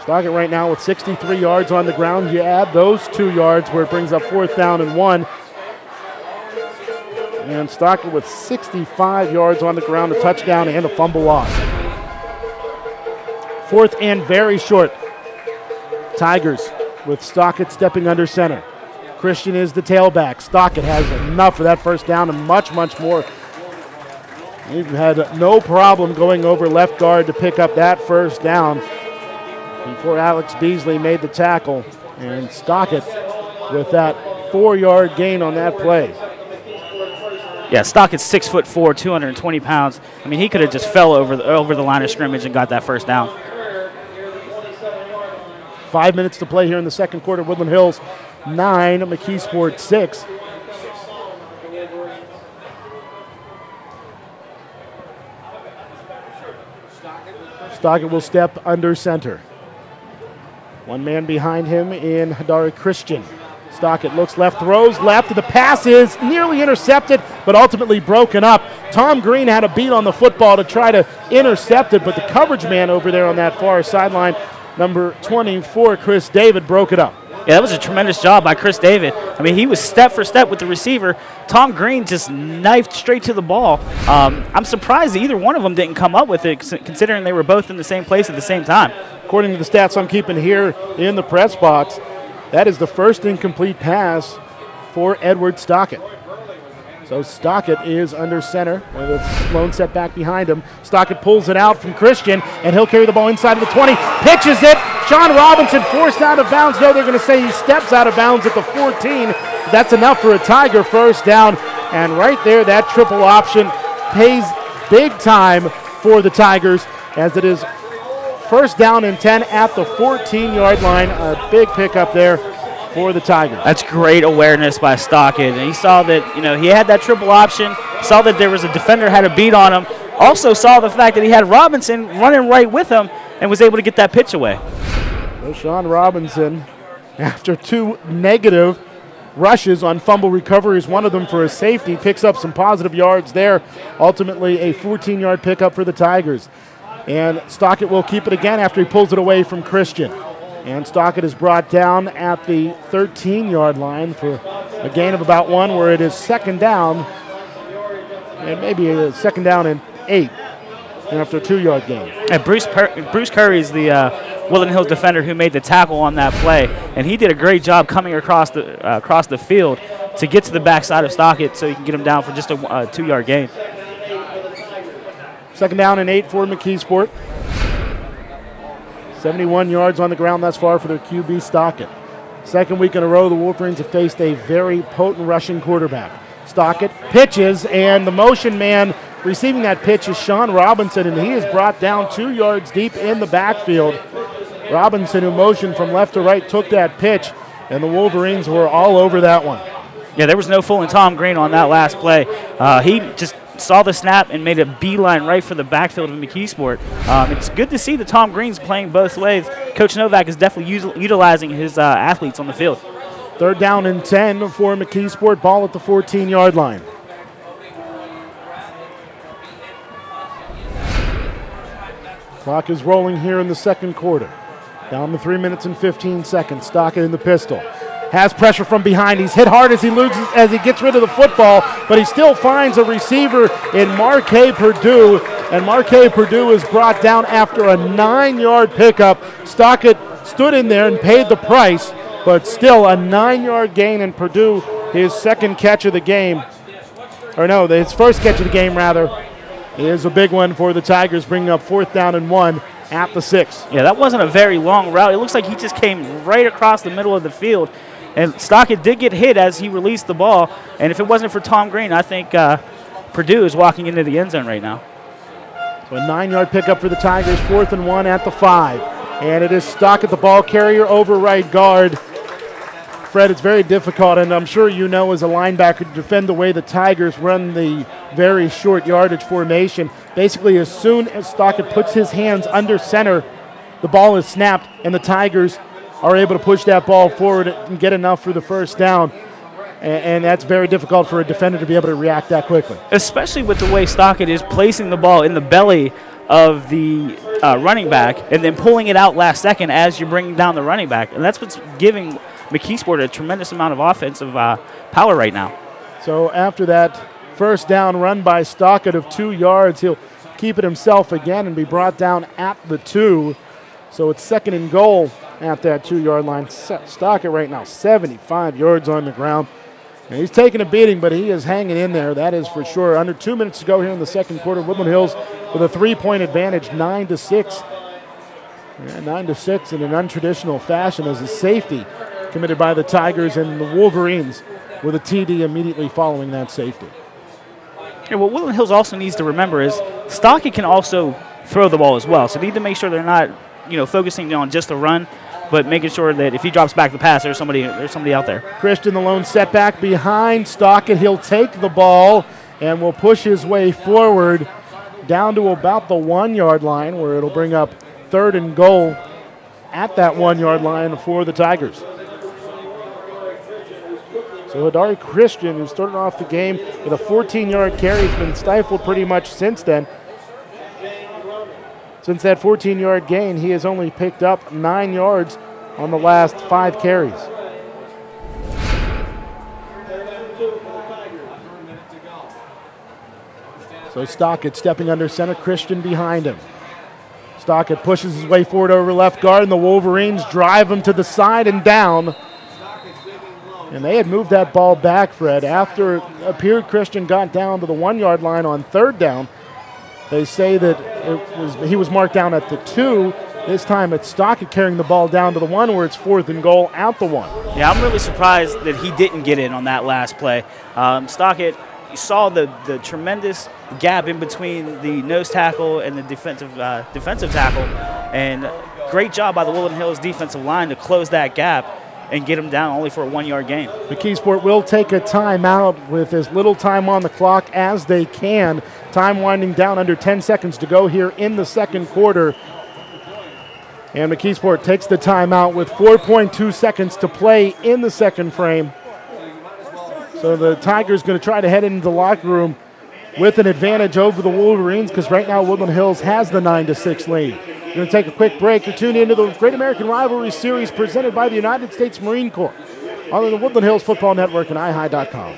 Stockett right now with 63 yards on the ground. You add those 2 yards where it brings up 4th down and 1. And Stockett with 65 yards on the ground, a touchdown and a fumble loss. 4th and very short. Tigers with Stockett stepping under center. Christian is the tailback. Stockett has enough for that first down and much, much more. We've had no problem going over left guard to pick up that first down before Alex Beasley made the tackle. And Stockett with that 4-yard gain on that play. Yeah, Stockett's 6'4", 220 pounds. I mean, he could have just fell over the line of scrimmage and got that first down. 5 minutes to play here in the second quarter. Woodland Hills 9, McKeesport 6. Stockett will step under center. One man behind him in Hadari Christian. Stockett looks left, throws left. The pass is nearly intercepted, but ultimately broken up. Tom Green had a beat on the football to try to intercept it, but the coverage man over there on that far sideline, number 24, Chris David, broke it up. Yeah, that was a tremendous job by Chris David. I mean, he was step for step with the receiver. Tom Green just knifed straight to the ball. I'm surprised that either one of them didn't come up with it, considering they were both in the same place at the same time. According to the stats I'm keeping here in the press box, that is the first incomplete pass for Edward Stockett. So Stockett is under center with a lone setback behind him. Stockett pulls it out from Christian, and he'll carry the ball inside of the 20, pitches it. Sean Robinson forced out of bounds. No, they're going to say he steps out of bounds at the 14. That's enough for a Tiger first down. And right there, that triple option pays big time for the Tigers, as it is first down and 10 at the 14-yard line. A big pickup there for the Tigers. That's great awareness by Stockett. And he saw that, he had that triple option, saw that there was a defender had a beat on him, also saw the fact that he had Robinson running right with him and was able to get that pitch away. So Sean Robinson, after 2 negative rushes on fumble recoveries, one of them for a safety, picks up some positive yards there. Ultimately, a 14-yard pickup for the Tigers. And Stockett will keep it again after he pulls it away from Christian. And Stockett is brought down at the 13-yard line for a gain of about 1, where it is second down, and maybe a second down and 8 after a 2-yard gain. And Bruce Curry is the Woodland Hills defender who made the tackle on that play, and he did a great job coming across the field to get to the backside of Stockett so he can get him down for just a 2-yard gain. Second down and 8 for McKeesport. 71 yards on the ground thus far for their QB Stockett. Second week in a row, the Wolverines have faced a very potent rushing quarterback. Stockett pitches, and the motion man receiving that pitch is Sean Robinson, and he is brought down 2 yards deep in the backfield. Robinson, who motioned from left to right, took that pitch, and the Wolverines were all over that one. Yeah, there was no fooling Tom Green on that last play. He just saw the snap and made a beeline right for the backfield of McKeesport. It's good to see that Tom Green's playing both ways. Coach Novak is definitely utilizing his athletes on the field. Third down and 10 for McKeesport. Ball at the 14-yard line. Clock is rolling here in the second quarter. Down to 3 minutes and 15 seconds. Stockett in the pistol. Has pressure from behind. He's hit hard as he gets rid of the football, but he still finds a receiver in Marquet Purdue, and Marquet Purdue is brought down after a 9-yard pickup. Stockett stood in there and paid the price, but still a 9-yard gain, and Purdue, his second catch of the game, or no, his first catch of the game rather, is a big one for the Tigers, bringing up 4th down and 1 at the 6. Yeah, that wasn't a very long route. It looks like he just came right across the middle of the field. And Stockett did get hit as he released the ball. And if it wasn't for Tom Green, I think Purdue is walking into the end zone right now. So a 9-yard pickup for the Tigers, 4th and 1 at the 5. And it is Stockett, the ball carrier, over right guard. Fred, it's very difficult, and I'm sure you know as a linebacker to defend the way the Tigers run the very short yardage formation. Basically, as soon as Stockett puts his hands under center, the ball is snapped, and the Tigers are able to push that ball forward and get enough for the first down. And that's very difficult for a defender to be able to react that quickly. Especially with the way Stockett is placing the ball in the belly of the running back and then pulling it out last second as you're bringing down the running back. And that's what's giving McKeesport a tremendous amount of offensive power right now. So after that first down run by Stockett of 2 yards, he'll keep it himself again and be brought down at the 2. So it's 2nd and goal at that 2-yard line. Stockett right now 75 yards on the ground. And he's taking a beating, but he is hanging in there, that is for sure. Under 2 minutes to go here in the second quarter. Woodland Hills with a 3-point advantage, 9-6. Yeah, 9-6 in an untraditional fashion as a safety committed by the Tigers, and the Wolverines with a TD immediately following that safety. Yeah, what Woodland Hills also needs to remember is Stockett can also throw the ball as well. So they need to make sure they're not, focusing on just the run, but making sure that if he drops back the pass, there's somebody out there. Christian, the lone setback behind Stockett. He'll take the ball and will push his way forward down to about the 1-yard line, where it'll bring up 3rd and goal at that 1-yard line for the Tigers. So Adari Christian, who started off the game with a 14-yard carry, has been stifled pretty much since then. Since that 14-yard gain, he has only picked up 9 yards on the last 5 carries. So Stockett stepping under center, Christian behind him. Stockett pushes his way forward over left guard, and the Wolverines drive him to the side and down. And they had moved that ball back, Fred. After it appeared Christian got down to the 1-yard line on 3rd down, they say that he was marked down at the 2. This time it's Stockett carrying the ball down to the 1, where it's 4th and goal at the 1. Yeah, I'm really surprised that he didn't get in on that last play. Stockett, you saw the tremendous gap in between the nose tackle and the defensive tackle, and great job by the Woodland Hills defensive line to close that gap and get him down only for a 1-yard gain. McKeesport will take a timeout with as little time on the clock as they can. Time winding down, under 10 seconds to go here in the second quarter. And McKeesport takes the timeout with 4.2 seconds to play in the second frame. So the Tigers going to try to head into the locker room with an advantage over the Wolverines, because right now Woodland Hills has the 9-6 lead. We're going to take a quick break. You're tuned into the Great American Rivalry Series presented by the United States Marine Corps on the Woodland Hills Football Network and iHigh.com.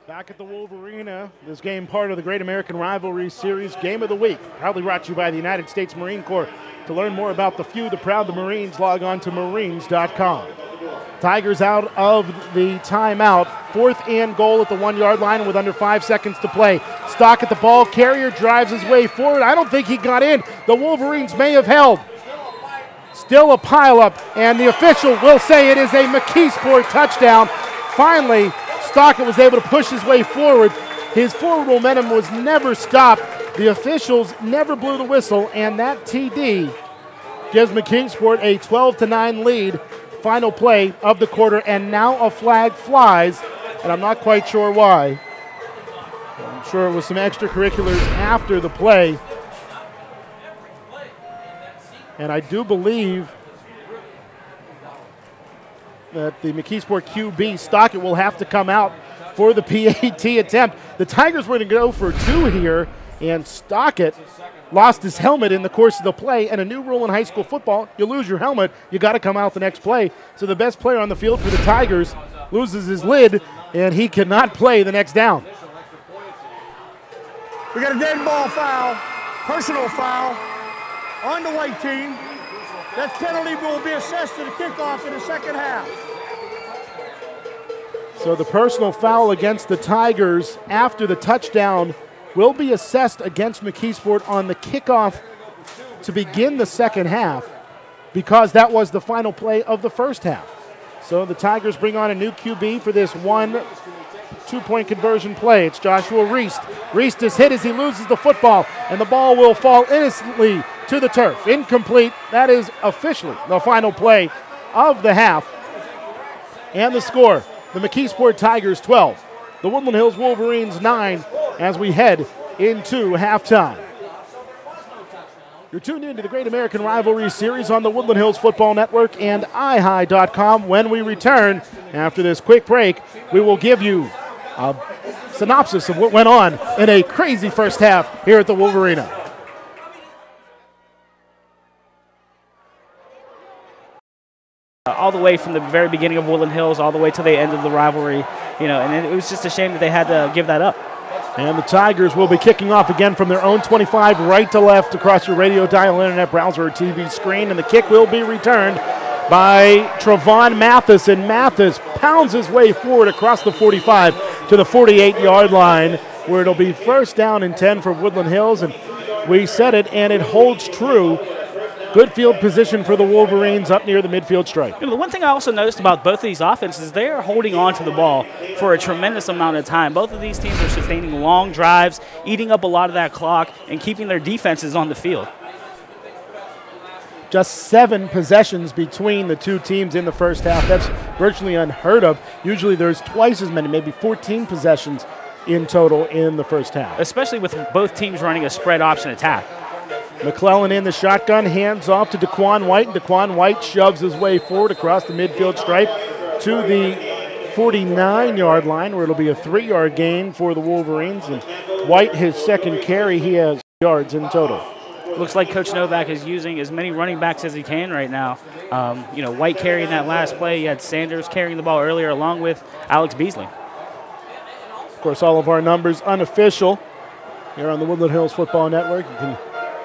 Back at the Wolverina, this game part of the Great American Rivalry Series Game of the Week, proudly brought to you by the United States Marine Corps. To learn more about the few, the proud, the Marines, log on to marines.com. Tigers out of the timeout. 4th and goal at the 1-yard line with under 5 seconds to play. Stockett, the ball carrier, drives his way forward. I don't think he got in. The Wolverines may have held. Still a pileup, and the official will say it is a McKeesport touchdown. Finally, Stockett was able to push his way forward. His forward momentum was never stopped. The officials never blew the whistle, and that TD gives McKeesport a 12-9 lead. Final play of the quarter, and now a flag flies, and I'm not quite sure why. I'm sure it was some extracurriculars after the play. And I do believe that the McKeesport QB, Stockett, will have to come out for the PAT attempt. The Tigers were going to go for 2 here, and Stockett lost his helmet in the course of the play, and a new rule in high school football, you lose your helmet, you got to come out the next play. So the best player on the field for the Tigers loses his lid, and he cannot play the next down. We got a dead ball foul, personal foul on the white team. That penalty will be assessed to the kickoff in the second half. So the personal foul against the Tigers after the touchdown will be assessed against McKeesport on the kickoff to begin the second half, because that was the final play of the first half. So the Tigers bring on a new QB for this 1-2 two-point conversion play. It's Joshua Reist. Reist is hit as he loses the football, and the ball will fall innocently to the turf. Incomplete. That is officially the final play of the half. And the score, the McKeesport Tigers 12, the Woodland Hills Wolverines 9, as we head into halftime. You're tuned in to the Great American Rivalry Series on the Woodland Hills Football Network and iHigh.com. When we return after this quick break, we will give you a synopsis of what went on in a crazy first half here at the Wolverina. All the way from the very beginning of Woodland Hills all the way to the end of the rivalry, and it was just a shame that they had to give that up. And the Tigers will be kicking off again from their own 25, right to left across your radio dial, internet browser, or TV screen. And the kick will be returned by Trevon Mathis. And Mathis pounds his way forward across the 45 to the 48-yard line, where it'll be first down and 10 for Woodland Hills. And we said it, and it holds true. Good field position for the Wolverines up near the midfield stripe. The one thing I also noticed about both of these offenses is they are holding on to the ball for a tremendous amount of time. Both of these teams are sustaining long drives, eating up a lot of that clock, and keeping their defenses on the field. Just 7 possessions between the two teams in the first half. That's virtually unheard of. Usually there's twice as many, maybe 14 possessions in total in the first half. Especially with both teams running a spread option attack. McClellan in the shotgun, hands off to DeQuan White, and DeQuan White shoves his way forward across the midfield stripe to the 49-yard line, where it'll be a 3-yard gain for the Wolverines. And White, his second carry, he has yards in total. Looks like Coach Novak is using as many running backs as he can right now. White carrying that last play. You had Sanders carrying the ball earlier along with Alex Beasley. Of course, all of our numbers unofficial here on the Woodland Hills Football Network. You can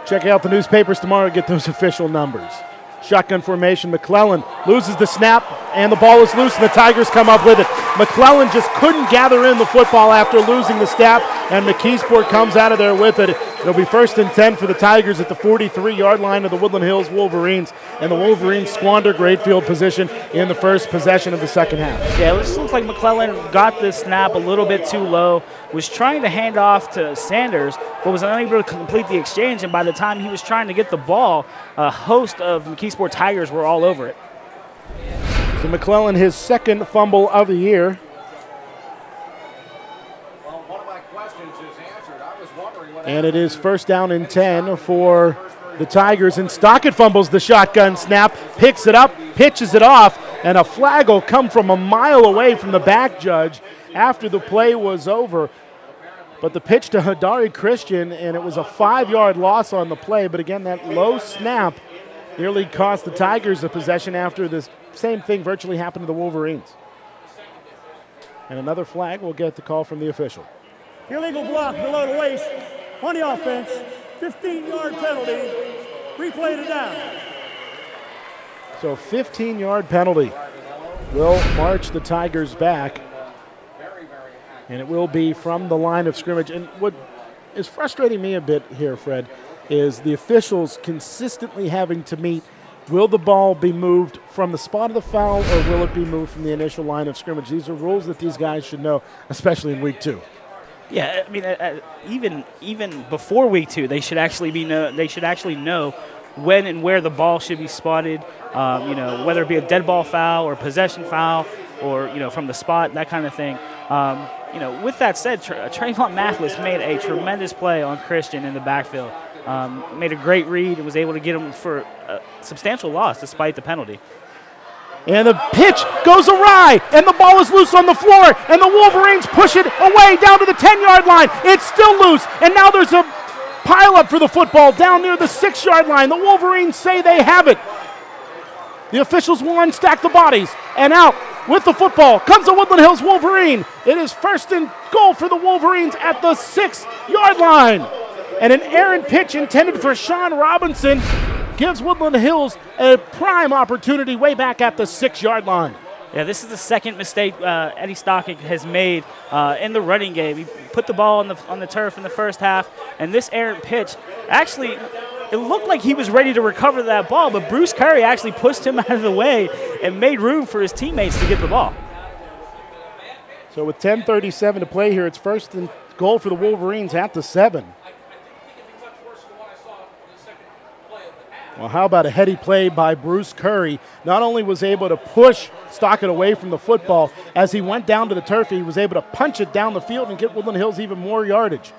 check out the newspapers tomorrow to get those official numbers. Shotgun formation, McClellan loses the snap, and the ball is loose, and the Tigers come up with it. McClellan just couldn't gather in the football after losing the snap, and McKeesport comes out of there with it. It'll be first and 10 for the Tigers at the 43-yard line of the Woodland Hills Wolverines, and the Wolverines squander great field position in the first possession of the second half. Yeah, it looks like McClellan got the snap a little bit too low, was trying to hand off to Sanders, but was unable to complete the exchange, and by the time he was trying to get the ball, a host of McKeesport Tigers were all over it. So McClellan, his second fumble of the year. Well, one of my questions is answered. I was wondering what. And it is first down and 10 for the Tigers. And Stockett fumbles the shotgun snap, picks it up, pitches it off, and a flag will come from a mile away from the back judge after the play was over. But the pitch to Hadari Christian, and it was a 5-yard loss on the play. But again, that low snap nearly cost the Tigers a possession after this same thing virtually happened to the Wolverines. And another flag will get the call from the official. Illegal block below the waist on the offense. 15-yard penalty. Replay it down. So 15-yard penalty will march the Tigers back. And it will be from the line of scrimmage. And what is frustrating me a bit here, Fred, is the officials consistently having to meet, will the ball be moved from the spot of the foul or will it be moved from the initial line of scrimmage? These are rules that these guys should know, especially in week 2. Yeah, I mean, even before week 2, they should actually know when and where the ball should be spotted. Whether it be a dead ball foul or possession foul, or from the spot, that kind of thing. With that said, Trayvon Mathis made a tremendous play on Christian in the backfield. Made a great read and was able to get him for a substantial loss despite the penalty. And the pitch goes awry, and the ball is loose on the floor, and the Wolverines push it away down to the 10-yard line. It's still loose, and now there's a pile-up for the football down near the 6-yard line. The Wolverines say they have it. The officials will unstack the bodies, and out with the football comes the Woodland Hills Wolverine. It is first and goal for the Wolverines at the 6-yard line. And an errant pitch intended for Sean Robinson gives Woodland Hills a prime opportunity way back at the 6-yard line. Yeah, this is the second mistake Eddie Stockett has made in the running game. He put the ball on the turf in the first half, and this errant pitch, actually, it looked like he was ready to recover that ball, but Bruce Curry actually pushed him out of the way and made room for his teammates to get the ball. So with 10:37 to play here, it's first and goal for the Wolverines at the 7. Well, how about a heady play by Bruce Curry? Not only was able to push Stockett away from the football, as he went down to the turf, he was able to punch it down the field and get Woodland Hills even more yardage.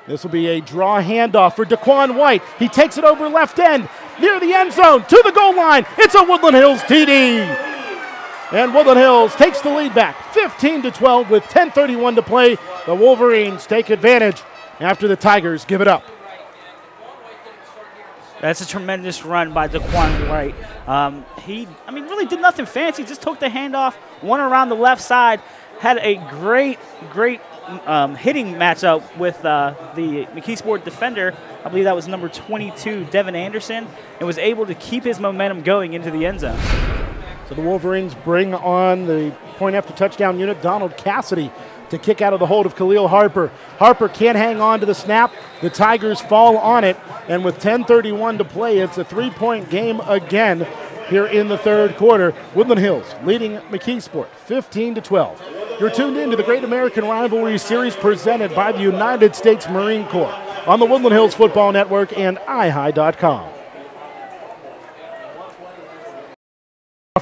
This will be a draw handoff for Daquan White. He takes it over left end, near the end zone, to the goal line. It's a Woodland Hills TD. And Woodland Hills takes the lead back, 15-12 with 10:31 to play. The Wolverines take advantage after the Tigers give it up. That's a tremendous run by Daquan White. He really did nothing fancy. Just took the handoff, went around the left side, had a great hitting matchup with the McKeesport defender. I believe that was number 22, Devin Anderson, and was able to keep his momentum going into the end zone. So the Wolverines bring on the point after touchdown unit, Donald Cassidy, to kick out of the hold of Khalil Harper. Harper can't hang on to the snap. The Tigers fall on it, and with 10:31 to play, it's a 3-point game again here in the third quarter. Woodland Hills leading McKeesport 15-12. You're tuned in to the Great American Rivalry Series presented by the United States Marine Corps on the Woodland Hills Football Network and iHigh.com.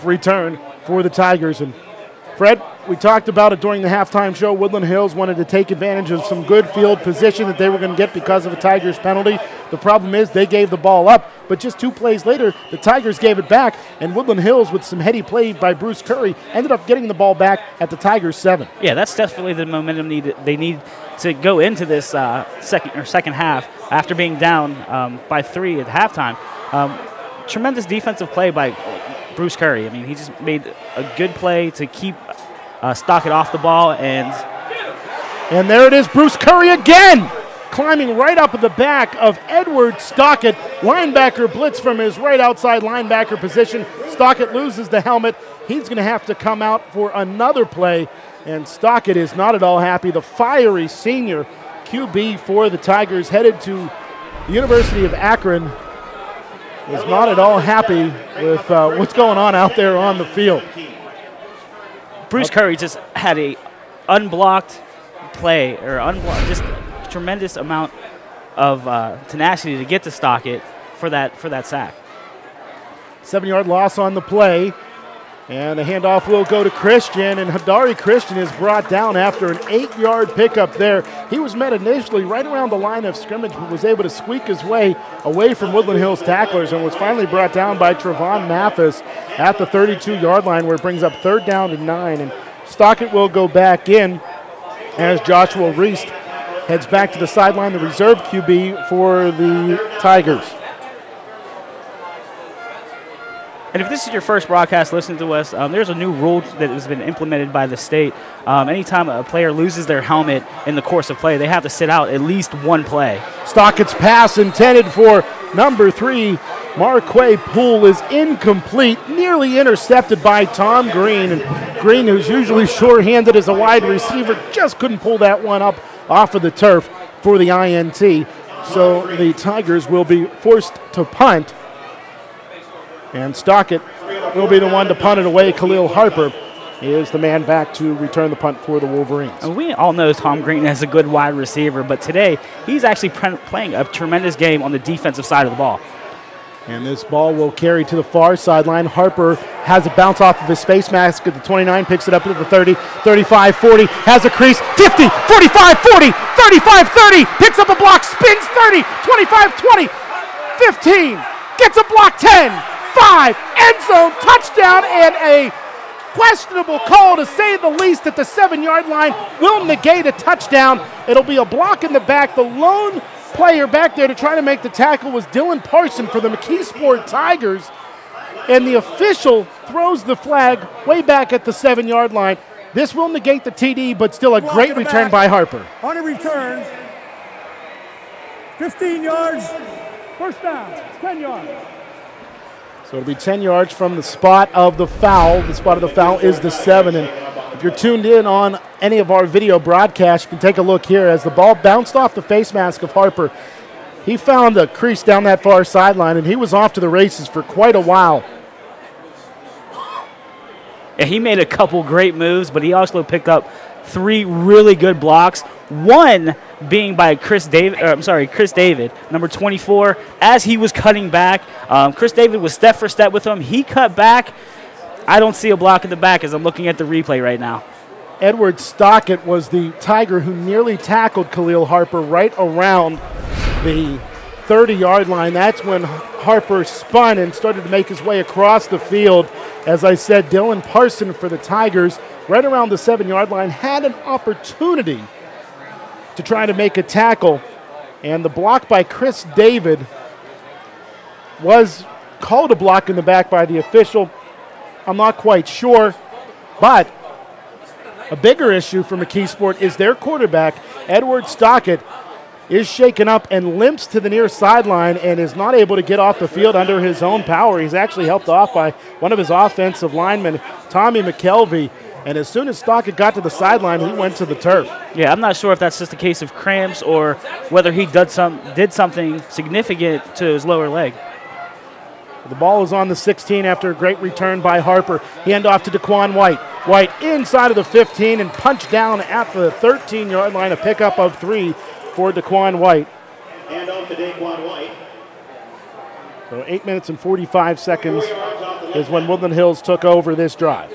Return for the Tigers. And Fred, we talked about it during the halftime show. Woodland Hills wanted to take advantage of some good field position that they were going to get because of a Tigers penalty. The problem is they gave the ball up, but just 2 plays later, the Tigers gave it back, and Woodland Hills, with some heady play by Bruce Curry, ended up getting the ball back at the Tigers' 7. Yeah, that's definitely the momentum they need to go into this second half after being down by 3 at halftime. Tremendous defensive play by Bruce Curry. I mean, he just made a good play to keep Stockett off the ball, and there it is, Bruce Curry again, climbing right up at the back of Edward Stockett. Linebacker blitz from his right outside linebacker position. Stockett loses the helmet. He's going to have to come out for another play, and Stockett is not at all happy. The fiery senior QB for the Tigers, headed to the University of Akron, is not at all happy with what's going on out there on the field. Bruce Curry just had a unblocked play, or just a tremendous amount of tenacity to get to Stockett for that sack. 7-yard loss on the play. And the handoff will go to Christian, and Hadari Christian is brought down after an 8-yard pickup there. He was met initially right around the line of scrimmage, but was able to squeak his way away from Woodland Hills tacklers and was finally brought down by Trevon Mathis at the 32-yard line, where it brings up 3rd down and 9. And Stockett will go back in as Joshua Reist heads back to the sideline, the reserve QB for the Tigers. And if this is your first broadcast listening to us, there's a new rule that has been implemented by the state. Anytime a player loses their helmet in the course of play, they have to sit out at least 1 play. Stockett's pass intended for number 3, Marquay Poole, is incomplete, nearly intercepted by Tom Green. And Green, who's usually sure-handed as a wide receiver, just couldn't pull that one up off of the turf for the INT. So the Tigers will be forced to punt. And Stockett will be the one to punt it away. Khalil Harper is the man back to return the punt for the Wolverines. And we all know Tom Green is a good wide receiver, but today he's actually playing a tremendous game on the defensive side of the ball. And this ball will carry to the far sideline. Harper has a bounce off of his face mask at the 29, picks it up at the 30, 35, 40, has a crease, 50, 45, 40, 35, 30, picks up a block, spins 30, 25, 20, 15, gets a block 10. 5, end zone, touchdown, and a questionable call, to say the least, at the 7-yard line will negate a touchdown. It'll be a block in the back. The lone player back there to try to make the tackle was Dylan Parson for the McKeesport Tigers, and the official throws the flag way back at the 7-yard line. This will negate the TD, but still a great return by Harper. On a return, 15 yards, first down, 10 yards. So it'll be 10 yards from the spot of the foul. The spot of the foul is the 7. And if you're tuned in on any of our video broadcasts, you can take a look here as the ball bounced off the face mask of Harper. He found a crease down that far sideline, and he was off to the races for quite a while. Yeah, he made a couple great moves, but he also picked up 3 really good blocks. One being by Chris David, number 24, as he was cutting back. Chris David was step for step with him. He cut back. I don't see a block in the back as I'm looking at the replay right now. Edward Stockett was the Tiger who nearly tackled Khalil Harper right around the 30-yard line. That's when Harper spun and started to make his way across the field. As I said, Dylan Parson for the Tigers, right around the 7-yard line, had an opportunity to try to make a tackle. And the block by Chris David was called a block in the back by the official. I'm not quite sure, but a bigger issue for McKeesport is their quarterback, Edward Stockett, is shaken up and limps to the near sideline and is not able to get off the field under his own power. He's actually helped off by one of his offensive linemen, Tommy McKelvey, and as soon as Stockett got to the sideline, he went to the turf. Yeah, I'm not sure if that's just a case of cramps or whether he did something significant to his lower leg. The ball is on the 16 after a great return by Harper. Hand off to Daquan White. White inside of the 15 and punched down at the 13-yard line, a pickup of 3 for Daquan White. Hand off to Daquan White. So 8 minutes and 45 seconds is when Woodland Hills took over this drive.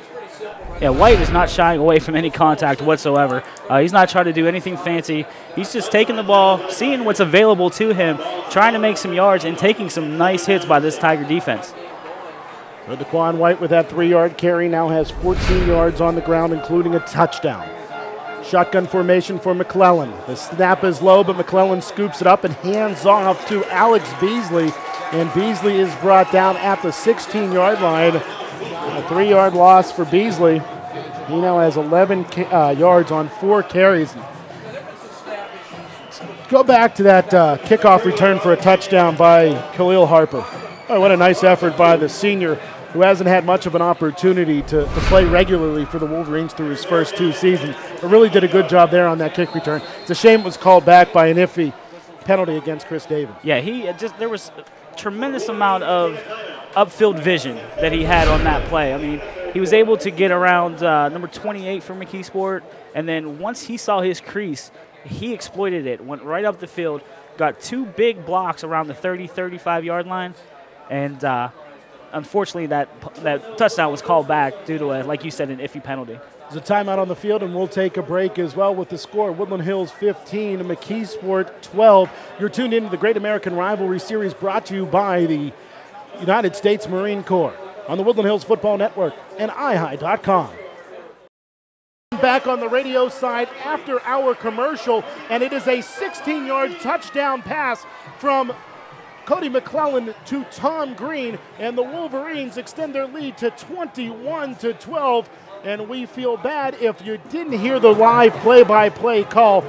Yeah, White is not shying away from any contact whatsoever. He's not trying to do anything fancy. He's just taking the ball, seeing what's available to him, trying to make some yards, and taking some nice hits by this Tiger defense. So Daquan White with that 3-yard carry now has 14 yards on the ground, including a touchdown. Shotgun formation for McClellan. The snap is low, but McClellan scoops it up and hands off to Alex Beasley. And Beasley is brought down at the 16-yard line. A 3-yard loss for Beasley. He now has 11 yards on 4 carries. Let's go back to that kickoff return for a touchdown by Khalil Harper. Oh, what a nice effort by the senior, who hasn't had much of an opportunity to play regularly for the Wolverines through his first 2 seasons, but really did a good job there on that kick return. It's a shame it was called back by an iffy penalty against Chris David. Yeah, there was a tremendous amount of upfield vision that he had on that play. I mean, he was able to get around number 28 for McKeesport, and then once he saw his crease, he exploited it, went right up the field, got 2 big blocks around the 30, 35-yard line, and unfortunately that touchdown was called back due to, like you said, an iffy penalty. There's a timeout on the field, and we'll take a break as well with the score. Woodland Hills 15, McKeesport 12. You're tuned into the Great American Rivalry Series brought to you by the United States Marine Corps on the Woodland Hills Football Network and iHigh.com. Back on the radio side after our commercial, and it is a 16-yard touchdown pass from Cody McClellan to Tom Green, and the Wolverines extend their lead to 21-12. And we feel bad if you didn't hear the live play-by-play call.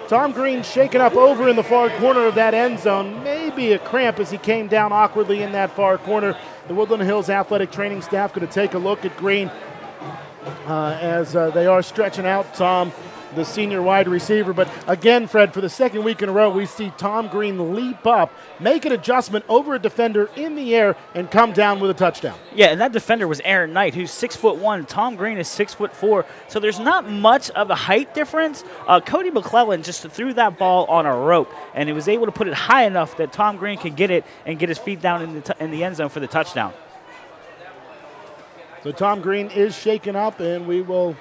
Tom Green shaken up over in the far corner of that end zone. Maybe a cramp as he came down awkwardly in that far corner. The Woodland Hills athletic training staff going to take a look at Green as they are stretching out Tom, the senior wide receiver. But again, Fred, for the second week in a row, we see Tom Green leap up, make an adjustment over a defender in the air, and come down with a touchdown. Yeah, and that defender was Aaron Knight, who's 6'1". Tom Green is 6'4", so there's not much of a height difference. Cody McClellan just threw that ball on a rope, and he was able to put it high enough that Tom Green could get it and get his feet down in the end zone for the touchdown. So Tom Green is shaken up, and we will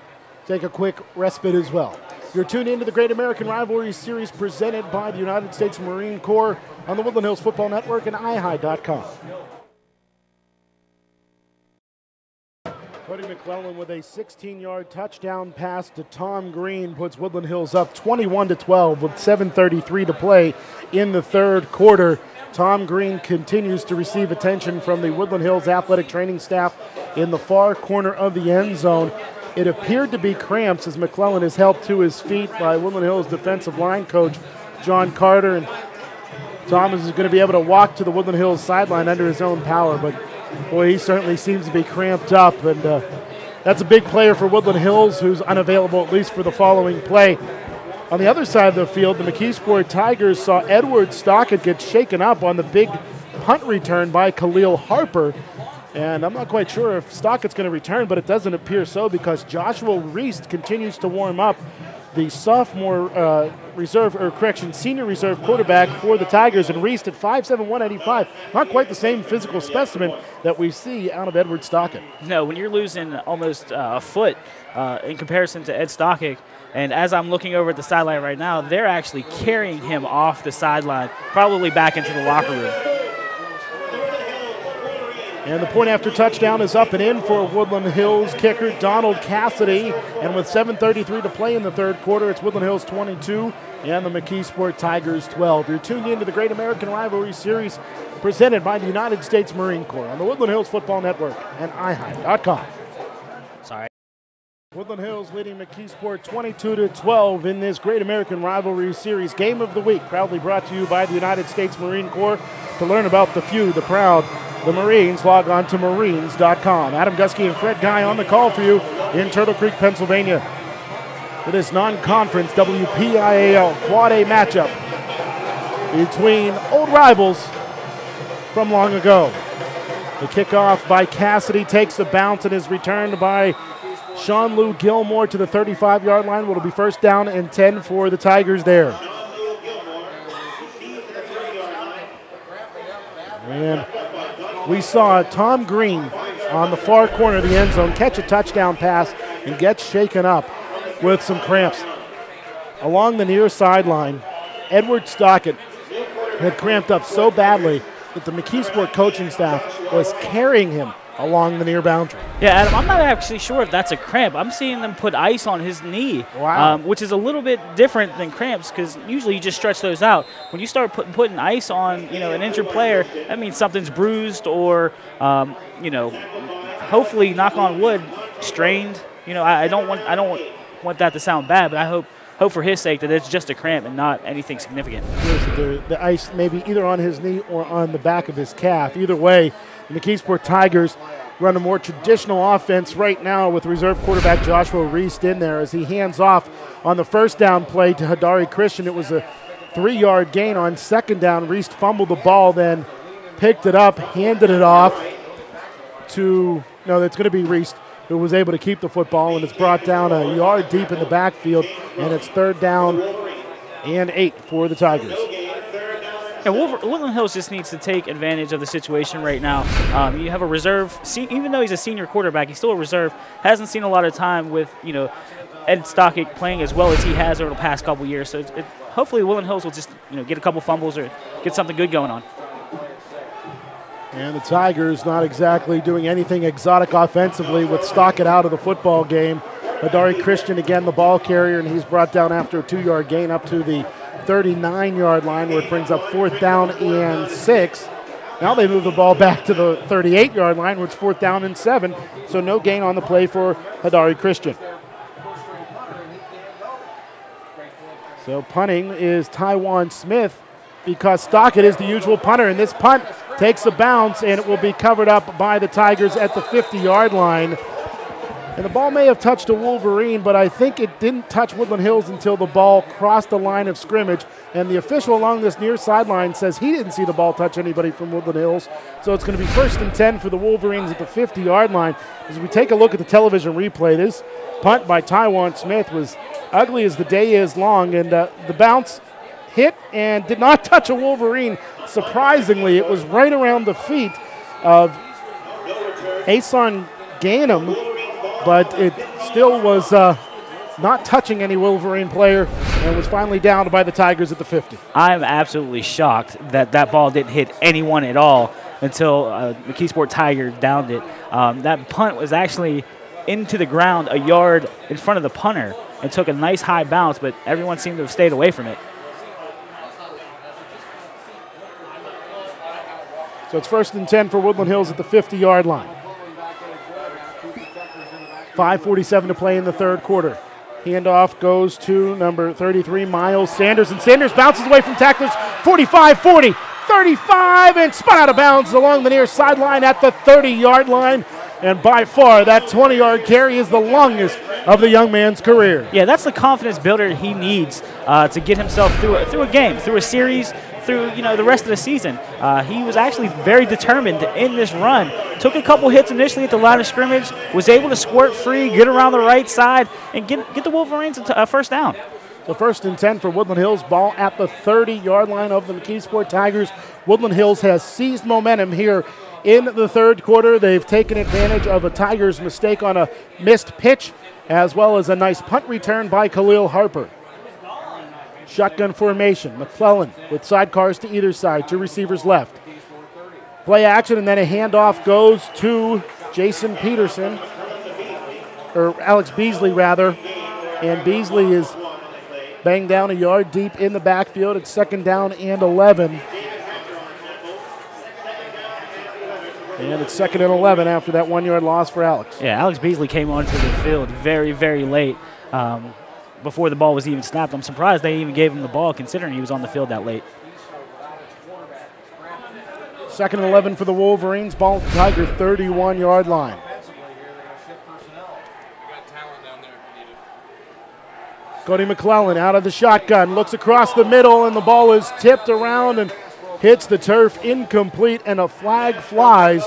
take a quick respite as well. You're tuned into the Great American Rivalry Series presented by the United States Marine Corps on the Woodland Hills Football Network and iHigh.com. Cody McClellan with a 16-yard touchdown pass to Tom Green puts Woodland Hills up 21-12 with 7:33 to play in the third quarter. Tom Green continues to receive attention from the Woodland Hills athletic training staff in the far corner of the end zone. It appeared to be cramps as McClellan is helped to his feet by Woodland Hills defensive line coach John Carter. And Thomas is going to be able to walk to the Woodland Hills sideline under his own power, but boy, he certainly seems to be cramped up. And that's a big player for Woodland Hills, who's unavailable at least for the following play. On the other side of the field, the McKeesport Tigers saw Edward Stockett get shaken up on the big punt return by Khalil Harper. And I'm not quite sure if Stockett's going to return, but it doesn't appear so because Joshua Reese continues to warm up, the sophomore senior reserve quarterback for the Tigers. And Reese at 5'7", 185, not quite the same physical specimen that we see out of Edward Stockett. No, when you're losing almost a foot in comparison to Ed Stockett, and as I'm looking over at the sideline right now, they're actually carrying him off the sideline, probably back into the locker room. And the point after touchdown is up and in for Woodland Hills kicker Donald Cassidy. And with 7:33 to play in the third quarter, it's Woodland Hills 22 and the McKeesport Tigers 12. You're tuned into the Great American Rivalry Series presented by the United States Marine Corps on the Woodland Hills Football Network and iHigh.com. Sorry. Woodland Hills leading McKeesport 22-12 in this Great American Rivalry Series Game of the Week, proudly brought to you by the United States Marine Corps. To learn about the few, the proud, the Marines, log on to marines.com. Adam Gusky and Fred Guy on the call for you in Turtle Creek, Pennsylvania, for this non-conference WPIAL Quad A matchup between old rivals from long ago. The kickoff by Cassidy takes the bounce and is returned by Sean Lou Gilmore to the 35-yard line. Will be first down and 10 for the Tigers there. And we saw Tom Green on the far corner of the end zone catch a touchdown pass and get shaken up with some cramps. Along the near sideline, Edward Stockett had cramped up so badly that the McKeesport coaching staff was carrying him along the near boundary. Yeah, Adam, I'm not actually sure if that's a cramp. I'm seeing them put ice on his knee, wow. Which is a little bit different than cramps because usually you just stretch those out. When you start putting ice on, an injured player, that means something's bruised or, hopefully, knock on wood, strained. I don't want that to sound bad, but I hope for his sake that it's just a cramp and not anything significant. The ice maybe either on his knee or on the back of his calf. Either way, the McKeesport Tigers run a more traditional offense right now with reserve quarterback Joshua Reese in there as he hands off on the first down play to Hadari Christian. It was a 3-yard gain on second down. Reese fumbled the ball, then picked it up, handed it off to, that's going to be Reese, who was able to keep the football, and it's brought down a yard deep in the backfield, and it's third down and 8 for the Tigers. And Woodland Hills just needs to take advantage of the situation right now. You have a reserve, even though he's a senior quarterback, he's still a reserve, hasn't seen a lot of time with, Ed Stockett playing as well as he has over the past couple years. So hopefully Woodland Hills will just, get a couple fumbles or get something good going on. And the Tigers not exactly doing anything exotic offensively with Stockett out of the football game. Hadari Christian, again, the ball carrier, and he's brought down after a 2-yard gain up to the 39-yard line where it brings up fourth down and 6. Now they move the ball back to the 38-yard line where it's fourth down and 7. So no gain on the play for Hadari Christian. So punting is Tywan Smith because Stockett is the usual punter, and this punt takes a bounce and it will be covered up by the Tigers at the 50-yard line. And the ball may have touched a Wolverine, but I think it didn't touch Woodland Hills until the ball crossed the line of scrimmage. And the official along this near sideline says he didn't see the ball touch anybody from Woodland Hills. So it's going to be first and 10 for the Wolverines at the 50-yard line. As we take a look at the television replay, this punt by Tywan Smith was ugly as the day is long. And the bounce hit and did not touch a Wolverine. Surprisingly, it was right around the feet of Ason Ganem, but it still was not touching any Wolverine player and was finally downed by the Tigers at the 50. I'm absolutely shocked that ball didn't hit anyone at all until McKeesport Tiger downed it. That punt was actually into the ground a yard in front of the punter and took a nice high bounce, but everyone seemed to have stayed away from it. So it's first and 10 for Woodland Hills at the 50-yard line. 5:47 to play in the third quarter. Handoff goes to number 33, Miles Sanders, and Sanders bounces away from tacklers. 45, 40, 35, and spun out of bounds along the near sideline at the 30-yard line. And by far, that 20-yard carry is the longest of the young man's career. Yeah, that's the confidence builder he needs to get himself through a game, through a series, through the rest of the season. He was actually very determined in this run. Took a couple hits initially at the line of scrimmage, was able to squirt free, get around the right side, and get the Wolverines a first down. The 1st and 10 for Woodland Hills. Ball at the 30-yard line of the McKeesport Tigers. Woodland Hills has seized momentum here in the third quarter. They've taken advantage of a Tigers mistake on a missed pitch, as well as a nice punt return by Khalil Harper. Shotgun formation. McClellan with sidecars to either side. 2 receivers left. Play action, and then a handoff goes to Jason Peterson, or Alex Beasley, rather. And Beasley is banged down a yard deep in the backfield. It's 2nd down and 11. And it's 2nd and 11 after that 1-yard loss for Alex. Yeah, Alex Beasley came onto the field very, very late before the ball was even snapped. I'm surprised they even gave him the ball considering he was on the field that late. 2nd and 11 for the Wolverines. Ball at the Tiger 31-yard line. Cody McClellan out of the shotgun, looks across the middle, and the ball is tipped around and hits the turf, incomplete, and a flag flies.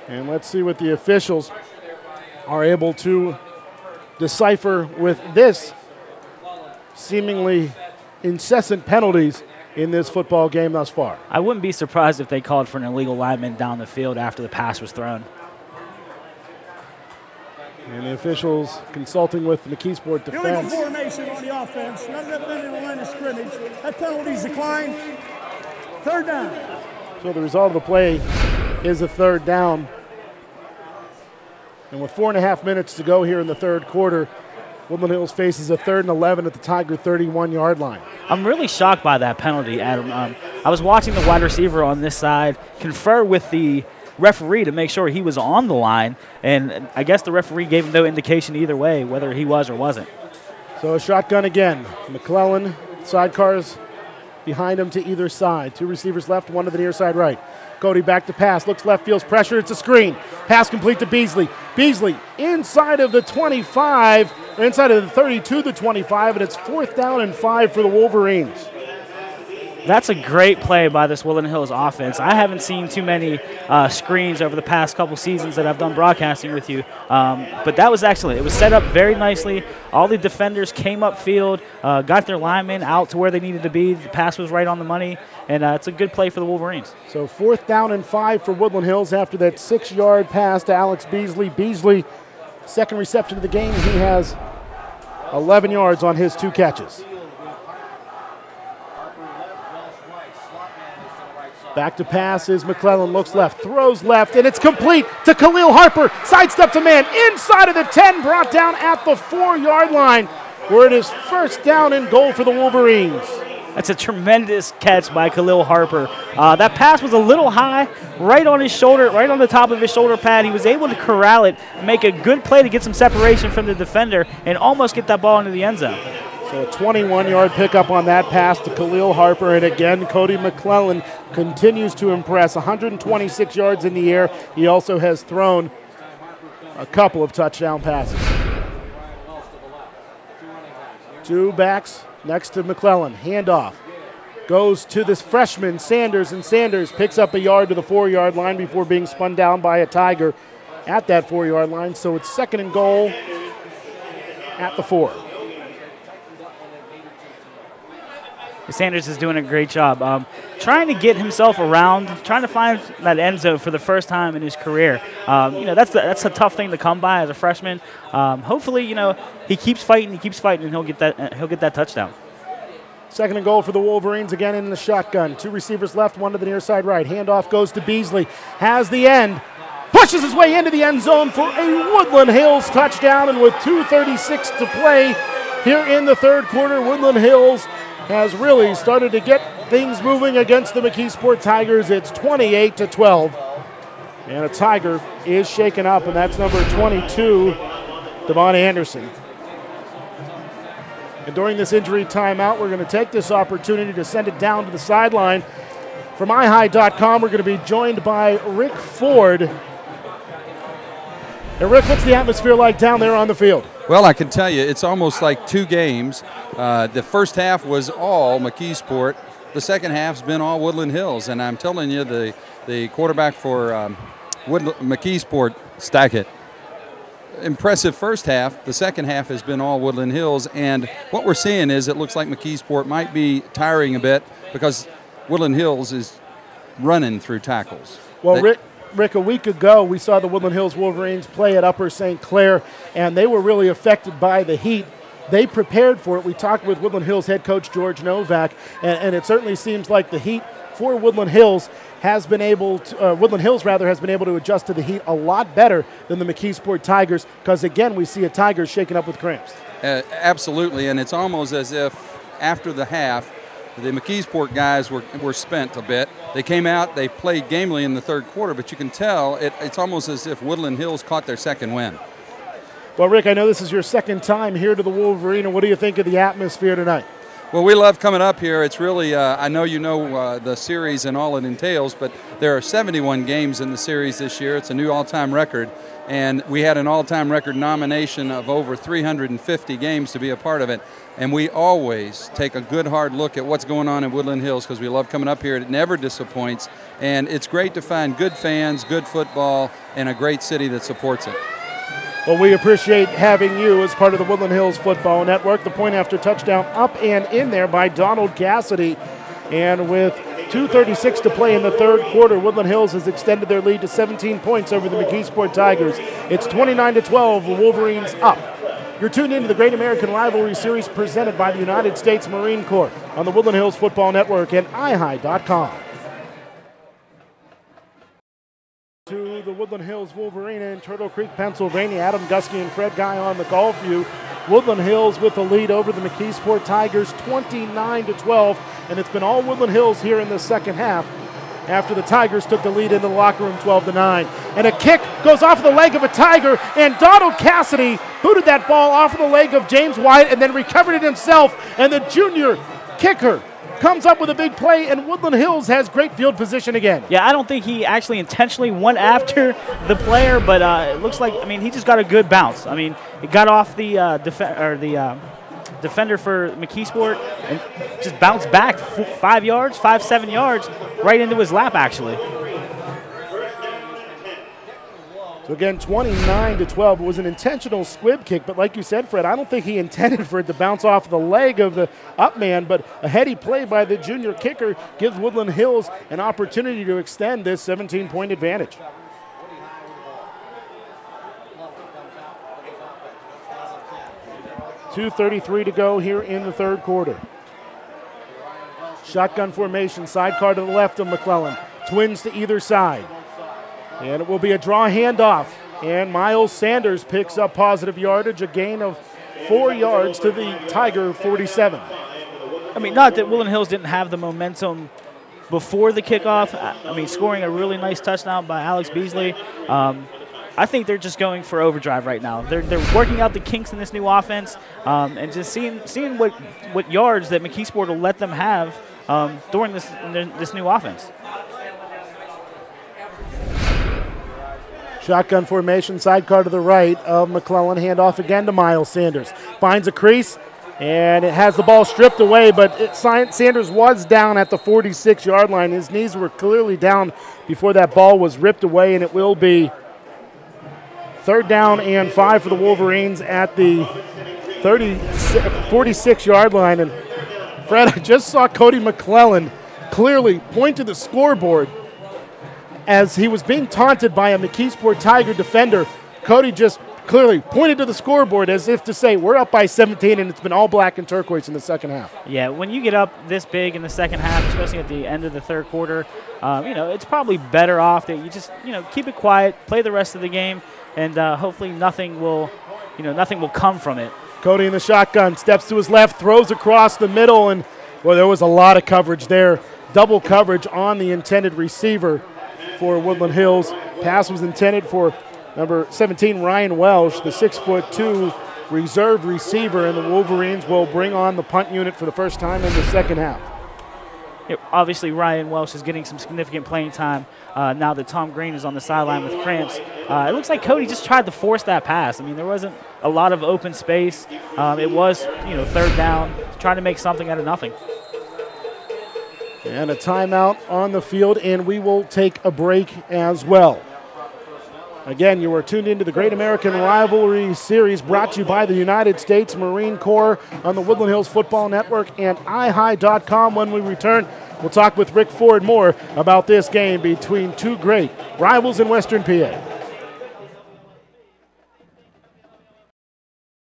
And let's see what the officials are able to decipher with this seemingly incessant penalties in this football game thus far. I wouldn't be surprised if they called for an illegal lineman down the field after the pass was thrown. And the officials consulting with the McKeesport defense. Illegal formation on the offense. None of that been in the line of scrimmage. That penalty's declined. 3rd down. So the result of the play is a 3rd down. And with 4.5 minutes to go here in the third quarter, Woodland Hills faces a 3rd and 11 at the Tiger 31-yard line. I'm really shocked by that penalty, Adam. I was watching the wide receiver on this side confer with the referee to make sure he was on the line, and I guess the referee gave him no indication either way whether he was or wasn't. So a shotgun again. McClellan, sidecars behind him to either side. 2 receivers left, 1 to the near side right. Cody back to pass, looks left, feels pressure, it's a screen. Pass complete to Beasley. Beasley inside of the 25, or inside of the 32 to 25, and it's 4th down and 5 for the Wolverines. That's a great play by this Woodland Hills offense. I haven't seen too many screens over the past couple seasons that I've done broadcasting with you, but that was excellent. It was set up very nicely. All the defenders came upfield, got their linemen out to where they needed to be. The pass was right on the money, and it's a good play for the Wolverines. So 4th down and 5 for Woodland Hills after that 6-yard pass to Alex Beasley. Beasley, 2nd reception of the game. He has 11 yards on his 2 catches. Back to pass is McClellan, looks left, throws left, and it's complete to Khalil Harper. Sidesteps a man inside of the 10, brought down at the 4-yard line, where it is 1st down and goal for the Wolverines. That's a tremendous catch by Khalil Harper. That pass was a little high, right on his shoulder, right on the top of his shoulder pad. He was able to corral it, make a good play to get some separation from the defender, and almost get that ball into the end zone. So a 21-yard pickup on that pass to Khalil Harper. And again, Cody McClellan continues to impress. 126 yards in the air. He also has thrown a couple of touchdown passes. 2 backs next to McClellan. Handoff goes to this freshman, Sanders, and Sanders picks up a yard to the 4-yard line before being spun down by a Tiger at that 4-yard line. So it's 2nd and goal at the 4. Sanders is doing a great job trying to get himself around, trying to find that end zone for the first time in his career. That's a tough thing to come by as a freshman. Hopefully, he keeps fighting, and he'll get that touchdown. 2nd and goal for the Wolverines, again in the shotgun. 2 receivers left, 1 to the near side right. Handoff goes to Beasley, has the end, pushes his way into the end zone for a Woodland Hills touchdown, and with 2:36 to play here in the third quarter, Woodland Hills has really started to get things moving against the McKeesport Tigers. It's 28-12. And a Tiger is shaken up, and that's number 22, Devon Anderson. And during this injury timeout, we're going to take this opportunity to send it down to the sideline From iHigh.com, we're going to be joined by Rick Ford. And Rick, what's the atmosphere like down there on the field? Well, I can tell you, it's almost like two games. The first half was all McKeesport. The second half's been all Woodland Hills, and I'm telling you, the quarterback for McKeesport, Stackett, impressive first half. The second half has been all Woodland Hills, and what we're seeing is it looks like McKeesport might be tiring a bit because Woodland Hills is running through tackles. Well, Rick, a week ago we saw the Woodland Hills Wolverines play at Upper St. Clair, and they were really affected by the heat. They prepared for it. We talked with Woodland Hills head coach George Novak, and it certainly seems like the heat for Woodland Hills has been able to, has been able to adjust to the heat a lot better than the McKeesport Tigers, because again, we see a Tigers shaken up with cramps. Absolutely, and it's almost as if after the half, the McKeesport guys were spent a bit. They came out, they played gamely in the third quarter, but you can tell it's almost as if Woodland Hills caught their second win. Well, Rick, I know this is your second time here to the Wolverine. What do you think of the atmosphere tonight? Well, we love coming up here. It's really, I know you know the series and all it entails, but there are 71 games in the series this year. It's a new all-time record, and we had an all-time record nomination of over 350 games to be a part of it. And we always take a good hard look at what's going on in Woodland Hills because we love coming up here. It never disappoints, and it's great to find good fans, good football, and a great city that supports it. Well, we appreciate having you as part of the Woodland Hills Football Network. The point after touchdown up and in there by Donald Cassidy. And with 2:36 to play in the third quarter, Woodland Hills has extended their lead to 17 points over the McKeesport Tigers. It's 29-12, the Wolverines up. You're tuned into the Great American Rivalry Series presented by the United States Marine Corps on the Woodland Hills Football Network and iHigh.com. To the Woodland Hills Wolverine in Turtle Creek, Pennsylvania. Adam Gusky and Fred Guy on the golf view. Woodland Hills with the lead over the McKeesport Tigers, 29-12, and it's been all Woodland Hills here in the second half after the Tigers took the lead in the locker room 12-9. And a kick goes off of the leg of a Tiger, and Donald Cassidy booted that ball off of the leg of James White and then recovered it himself, and the junior kicker comes up with a big play, and Woodland Hills has great field position again. Yeah, I don't think he actually intentionally went after the player, but it looks like, I mean, he just got a good bounce. I mean, it got off the defender for McKeesport and just bounced back 7 yards, right into his lap, actually. So again, 29-12. It was an intentional squib kick, but like you said, Fred, I don't think he intended for it to bounce off the leg of the up man, but a heady play by the junior kicker gives Woodland Hills an opportunity to extend this 17-point advantage. .2:33 to go here in the third quarter. Shotgun formation, sidecar to the left of McClellan. Twins to either side. And it will be a draw handoff. And Miles Sanders picks up positive yardage, a gain of 4 yards to the Tiger 47. I mean, not that Woodland Hills didn't have the momentum before the kickoff. I mean, scoring a really nice touchdown by Alex Beasley. I think they're just going for overdrive right now. They're working out the kinks in this new offense and just seeing what yards that McKeesport will let them have during this new offense. Shotgun formation, sidecar to the right of McClellan. Handoff again to Miles Sanders. Finds a crease, and it has the ball stripped away, but Sanders was down at the 46-yard line. His knees were clearly down before that ball was ripped away, and it will be 3rd down and 5 for the Wolverines at the 46-yard line. And Fred, I just saw Cody McClellan clearly point to the scoreboard as he was being taunted by a McKeesport Tiger defender. Cody just clearly pointed to the scoreboard as if to say, we're up by 17, and it's been all black and turquoise in the second half. Yeah, when you get up this big in the second half, especially at the end of the third quarter, it's probably better off that you just, keep it quiet, play the rest of the game, and hopefully nothing will come from it. Cody in the shotgun, steps to his left, throws across the middle, and, well, there was a lot of coverage there. Double coverage on the intended receiver for Woodland Hills. Pass was intended for number 17, Ryan Welsh, the 6'2" reserve receiver, and the Wolverines will bring on the punt unit for the first time in the second half. Obviously, Ryan Welsh is getting some significant playing time now that Tom Green is on the sideline with cramps. It looks like Cody just tried to force that pass. I mean, there wasn't a lot of open space. It was, third down, trying to make something out of nothing. And a timeout on the field, and we will take a break as well. Again, you are tuned into the Great American Rivalry Series brought to you by the United States Marine Corps on the Woodland Hills Football Network and iHigh.com. When we return, we'll talk with Rick Ford more about this game between two great rivals in Western PA.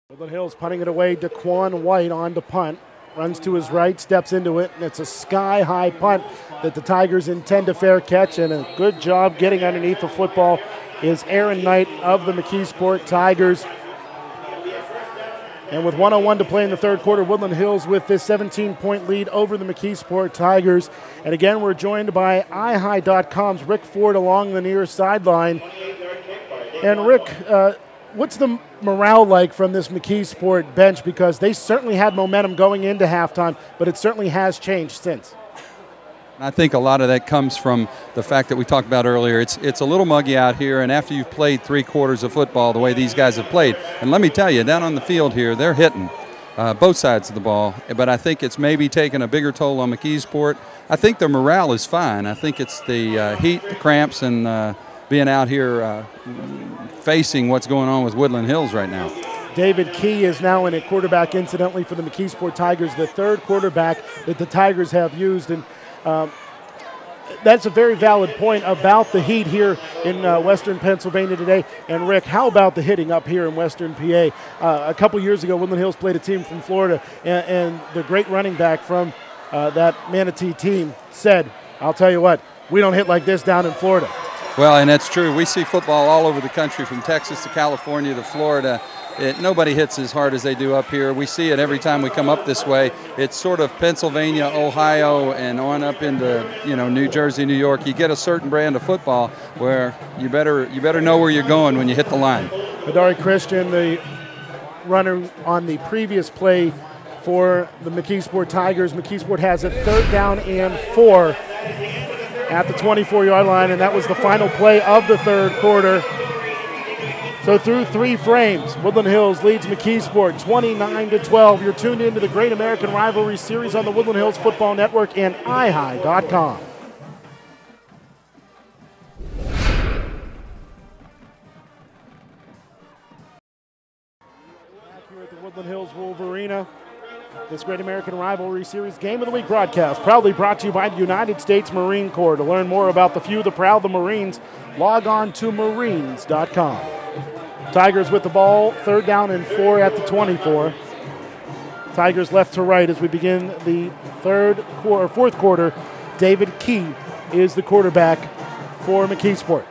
Woodland Hills punting it away. Daquan White on to punt. Runs to his right, steps into it, and it's a sky-high punt that the Tigers intend to fair catch, and a good job getting underneath the football is Aaron Knight of the McKeesport Tigers. And with 1:01 to play in the third quarter, Woodland Hills with this 17-point lead over the McKeesport Tigers. And again, we're joined by iHigh.com's Rick Ford along the near sideline. And Rick, what's the morale like from this McKeesport bench? Because they certainly had momentum going into halftime, but it certainly has changed since. I think a lot of that comes from the fact that we talked about earlier. It's a little muggy out here, and after you've played 3 quarters of football the way these guys have played, and let me tell you, down on the field here, they're hitting both sides of the ball, but I think it's maybe taking a bigger toll on McKeesport. I think the morale is fine. I think it's the heat, the cramps, and being out here facing what's going on with Woodland Hills right now. David Key is now in at quarterback, incidentally, for the McKeesport Tigers, the third quarterback that the Tigers have used. And that's a very valid point about the heat here in Western Pennsylvania today. And, Rick, how about the hitting up here in Western PA? A couple years ago, Woodland Hills played a team from Florida, and the great running back from that Manatee team said, I'll tell you what, we don't hit like this down in Florida. Well, and that's true. We see football all over the country, from Texas to California to Florida. Nobody hits as hard as they do up here. We see it every time we come up this way. It's sort of Pennsylvania, Ohio, and on up into New Jersey, New York. You get a certain brand of football where you better know where you're going when you hit the line. Adari Christian, the runner on the previous play for the McKeesport Tigers. McKeesport has it 3rd down and 4 at the 24-yard line, and that was the final play of the third quarter. So through 3 frames, Woodland Hills leads McKeesport 29-12. You're tuned into the Great American Rivalry Series on the Woodland Hills Football Network and iHigh.com. Back here at the Woodland Hills Wolverina, this Great American Rivalry Series Game of the Week broadcast proudly brought to you by the United States Marine Corps. To learn more about the few, the proud, the Marines, log on to marines.com. Tigers with the ball, 3rd down and 4 at the 24. Tigers left to right as we begin the fourth quarter. David Key is the quarterback for McKeesport.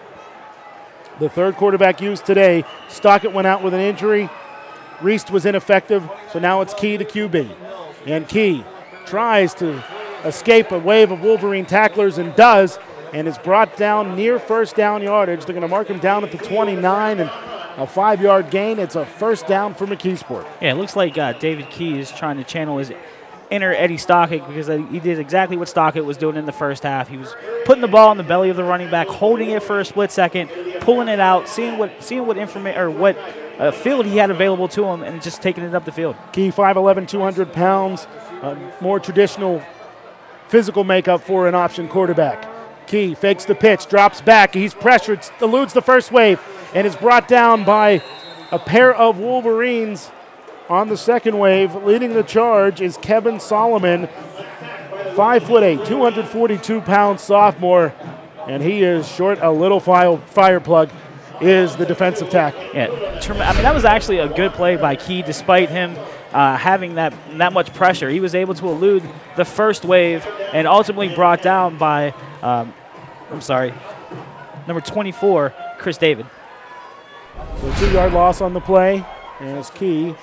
The third quarterback used today. Stockett went out with an injury. Reist was ineffective, so now it's Key to QB. And Key tries to escape a wave of Wolverine tacklers and does, and is brought down near first down yardage. They're going to mark him down at the 29, and a 5-yard gain. It's a 1st down for McKeesport. Yeah, it looks like David Key is trying to channel his inner Eddie Stockett, because he did exactly what Stockett was doing in the first half. He was putting the ball in the belly of the running back, holding it for a split second, pulling it out, seeing what information or what field he had available to him, and just taking it up the field. Key 5'11", 200 pounds, more traditional physical makeup for an option quarterback. Key fakes the pitch, drops back, he's pressured, eludes the first wave, and is brought down by a pair of Wolverines on the second wave. Leading the charge is Kevin Solomon, 5'8", 242-pound sophomore, and he is short. A little fire plug is the defensive tackle. Yeah, I mean, that was actually a good play by Key, despite him having that much pressure. He was able to elude the first wave and ultimately brought down by, number 24, Chris David. So 2-yard loss on the play as Key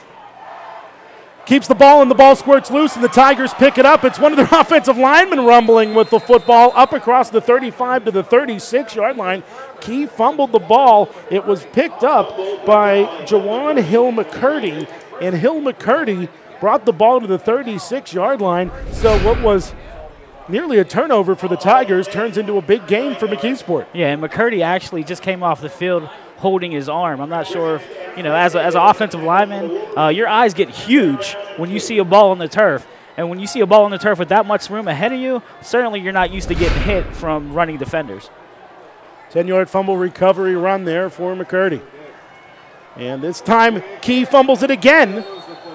keeps the ball, and the ball squirts loose, and the Tigers pick it up. It's one of their offensive linemen rumbling with the football up across the 35 to the 36-yard line. Key fumbled the ball. It was picked up by Jawan Hill McCurdy, and Hill McCurdy brought the ball to the 36-yard line. So what was nearly a turnover for the Tigers turns into a big game for McKeesport. Yeah, and McCurdy actually just came off the field holding his arm. I'm not sure if, as an offensive lineman, your eyes get huge when you see a ball on the turf. And when you see a ball on the turf with that much room ahead of you, certainly you're not used to getting hit from running defenders. 10-yard fumble recovery run there for McCurdy. And this time, Key fumbles it again,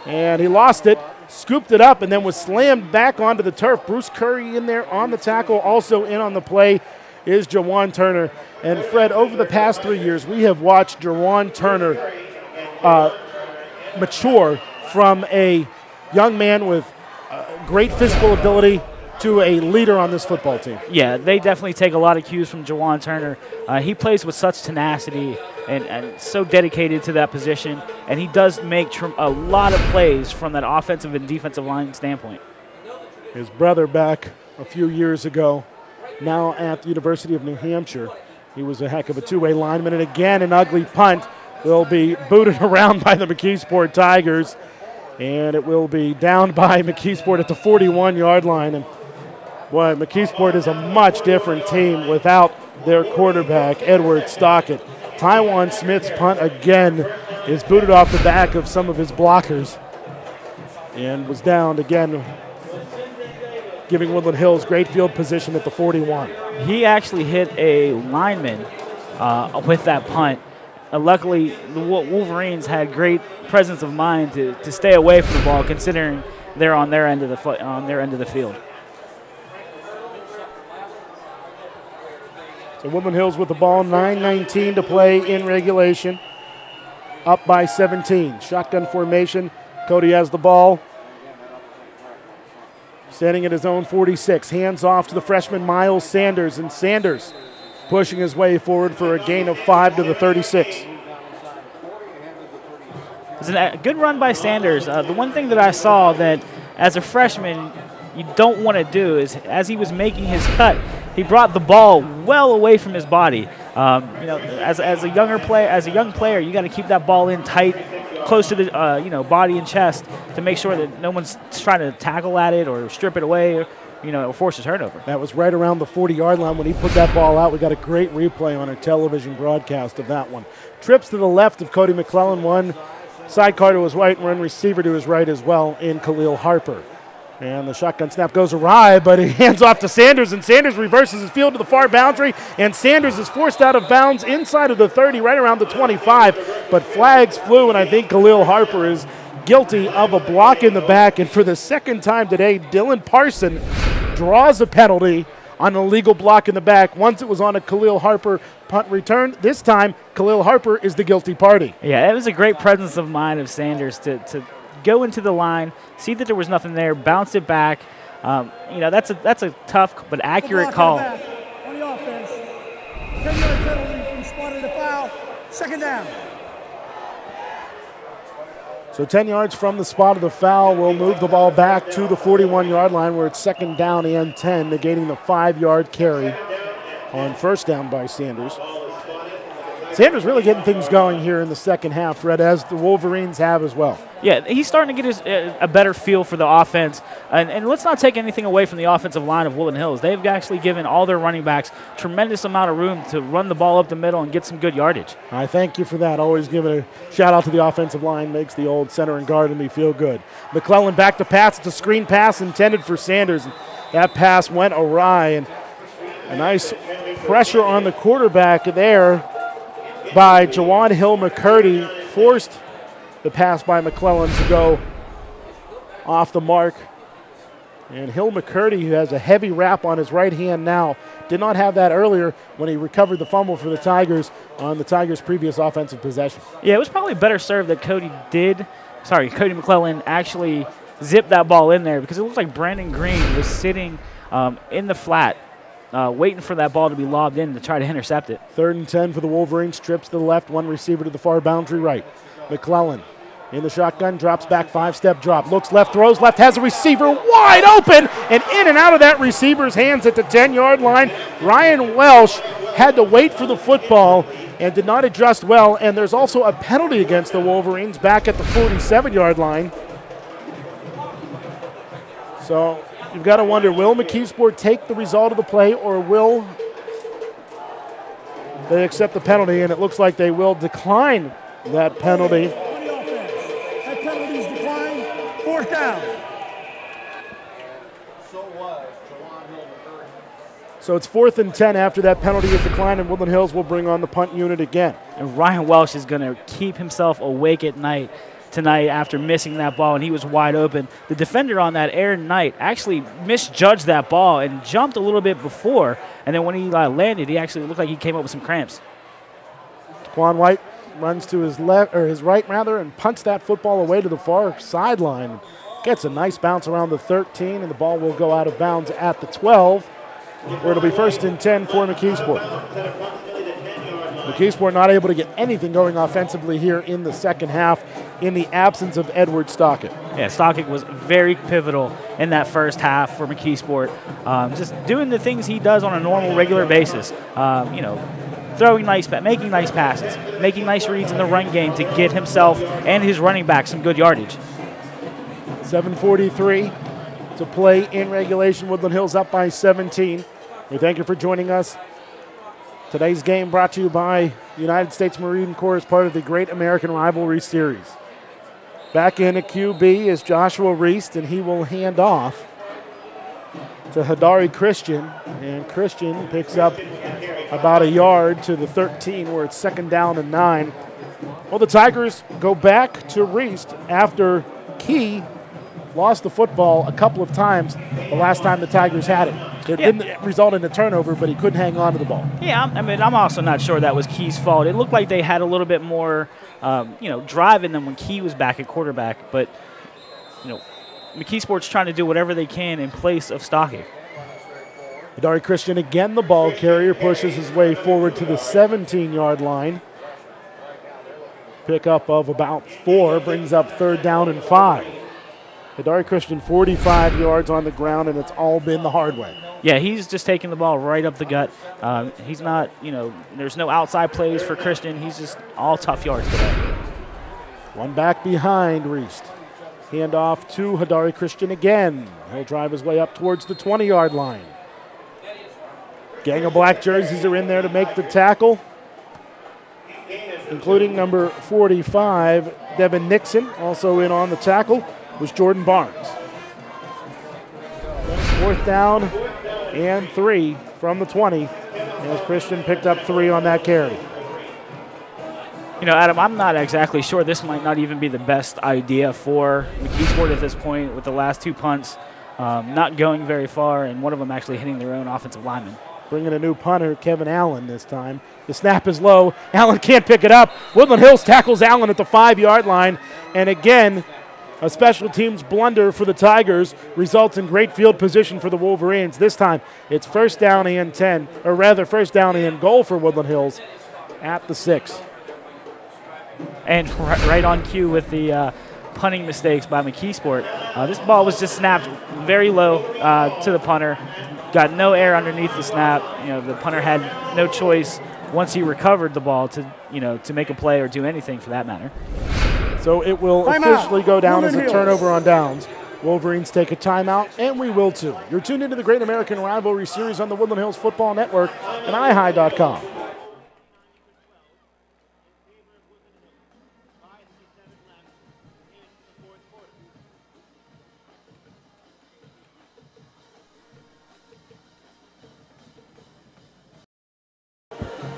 and he lost it, scooped it up, and then was slammed back onto the turf. Bruce Curry in there on the tackle. Also in on the play is Jawan Turner. And Fred, over the past 3 years, we have watched Jawan Turner mature from a young man with great physical ability to a leader on this football team. Yeah, they definitely take a lot of cues from Jawan Turner. He plays with such tenacity and so dedicated to that position, and he does make a lot of plays from that offensive and defensive line standpoint. His brother back a few years ago, now at the University of New Hampshire. He was a heck of a two-way lineman, and again an ugly punt will be booted around by the McKeesport Tigers. And it will be down by McKeesport at the 41-yard line. And boy, McKeesport is a much different team without their quarterback, Edward Stockett. Tywan Smith's punt again is booted off the back of some of his blockers and was downed again, giving Woodland Hills great field position at the 41. He actually hit a lineman with that punt. Luckily, the Wolverines had great presence of mind to stay away from the ball, considering they're on their end of the field. So Woodland Hills with the ball, 9:19 to play in regulation, up by 17. Shotgun formation. Cody has the ball, standing at his own 46. Hands off to the freshman Miles Sanders, and Sanders pushing his way forward for a gain of 5 to the 36. It's a good run by Sanders. The one thing that I saw that as a freshman you don't want to do is, as he was making his cut, he brought the ball well away from his body. As a young player, you got to keep that ball in tight, close to the body and chest to make sure that no one's trying to tackle at it or strip it away, or force a turnover. That was right around the 40-yard line when he put that ball out. We got a great replay on our television broadcast of that one. Trips to the left of Cody McClellan, one sidecar to his right, and one receiver to his right as well in Khalil Harper. And the shotgun snap goes awry, but he hands off to Sanders, and Sanders reverses his field to the far boundary, and Sanders is forced out of bounds inside of the 30, right around the 25. But flags flew, and I think Khalil Harper is guilty of a block in the back. And for the second time today, Dylan Parson draws a penalty on an illegal block in the back. Once it was on a Khalil Harper punt return. This time, Khalil Harper is the guilty party. Yeah, it was a great presence of mind of Sanders to go into the line, see that there was nothing there, bounce it back. That's a tough but accurate call. On the offense, 10-yard penalty from spotted a foul. Second down. So 10 yards from the spot of the foul will move the ball back to the 41-yard line where it's second down and 10, negating the 5-yard carry on first down by Sanders. Sanders really getting things going here in the second half, Fred, as the Wolverines have as well. Yeah, he's starting to get a better feel for the offense. And let's not take anything away from the offensive line of Woodland Hills. They've actually given all their running backs tremendous amount of room to run the ball up the middle and get some good yardage. I thank you for that. Always giving a shout-out to the offensive line. Makes the old center and guard in me feel good. McClellan back to pass. It's a screen pass intended for Sanders. That pass went awry. And a nice pressure on the quarterback there by Jawan Hill McCurdy, forced the pass by McClellan to go off the mark. And Hill McCurdy, who has a heavy wrap on his right hand now, did not have that earlier when he recovered the fumble for the Tigers on the Tigers' previous offensive possession. Yeah, it was probably better served that Cody McClellan actually zipped that ball in there, because it looked like Brandon Green was sitting in the flat, waiting for that ball to be lobbed in to try to intercept it. 3rd and 10 for the Wolverines. Trips to the left, one receiver to the far boundary right. McClellan in the shotgun, drops back, 5-step drop. Looks left, throws left, has a receiver wide open, and in and out of that receiver's hands at the 10-yard line. Ryan Welsh had to wait for the football and did not adjust well, and there's also a penalty against the Wolverines back at the 47-yard line. So you've got to wonder, will McKeesport take the result of the play, or will they accept the penalty? And it looks like they will decline that penalty. That penalty is declined. 4th down. So it's 4th and 10 after that penalty is declined, and Woodland Hills will bring on the punt unit again. And Ryan Welsh is going to keep himself awake at night tonight after missing that ball, and he was wide open. The defender on that, Aaron Knight, actually misjudged that ball and jumped a little bit before, and then when he landed, he actually looked like he came up with some cramps. Quan White runs to his left, or his right rather, and punts that football away to the far sideline. Gets a nice bounce around the 13, and the ball will go out of bounds at the 12, where it'll be 1st and 10 for McKeesport. McKeesport not able to get anything going offensively here in the second half in the absence of Edward Stockett. Yeah, Stockett was very pivotal in that first half for McKeesport. Just doing the things he does on a normal, regular basis. Throwing making nice passes, making nice reads in the run game to get himself and his running back some good yardage. 7:43 to play in regulation. Woodland Hills up by 17. We thank you for joining us. Today's game brought to you by United States Marine Corps as part of the Great American Rivalry Series. Back in at QB is Joshua Reist, and he will hand off to Hadari Christian, and Christian picks up about a yard to the 13, where it's 2nd down and 9. Well, the Tigers go back to Reist after Key lost the football a couple of times the last time the Tigers had it. It didn't result in a turnover, but he couldn't hang on to the ball. Yeah, I'm also not sure that was Key's fault. It looked like they had a little bit more, drive in them when Key was back at quarterback. But, McKeesport's trying to do whatever they can in place of Stockett. Hadari Christian, again the ball carrier, pushes his way forward to the 17-yard line. Pickup of about 4 brings up 3rd down and 5. Hadari Christian 45 yards on the ground, and it's all been the hard way. Yeah, he's just taking the ball right up the gut. He's not, there's no outside plays for Christian. He's just all tough yards today. One back behind Reist. Hand off to Hadari Christian again. He'll drive his way up towards the 20-yard line. Gang of black jerseys are in there to make the tackle, including number 45, Devin Nixon. Also in on the tackle was Jordan Barnes. 4th down and 3 from the 20, as Christian picked up 3 on that carry. Adam, I'm not exactly sure. This might not even be the best idea for McKeesport at this point, with the last 2 punts not going very far, and one of them actually hitting their own offensive lineman. Bringing a new punter, Kevin Allen this time. The snap is low. Allen can't pick it up. Woodland Hills tackles Allen at the 5-yard line, and again, a special teams blunder for the Tigers results in great field position for the Wolverines. This time, it's 1st down and 10, or rather 1st down and goal for Woodland Hills at the 6. And right on cue with the punting mistakes by McKeesport. This ball was just snapped very low to the punter. Got no air underneath the snap. The punter had no choice once he recovered the ball to make a play or do anything for that matter. So it will officially go down as a turnover on downs. Wolverines take a timeout, and we will too. You're tuned into the Great American Rivalry Series on the Woodland Hills Football Network and iHigh.com.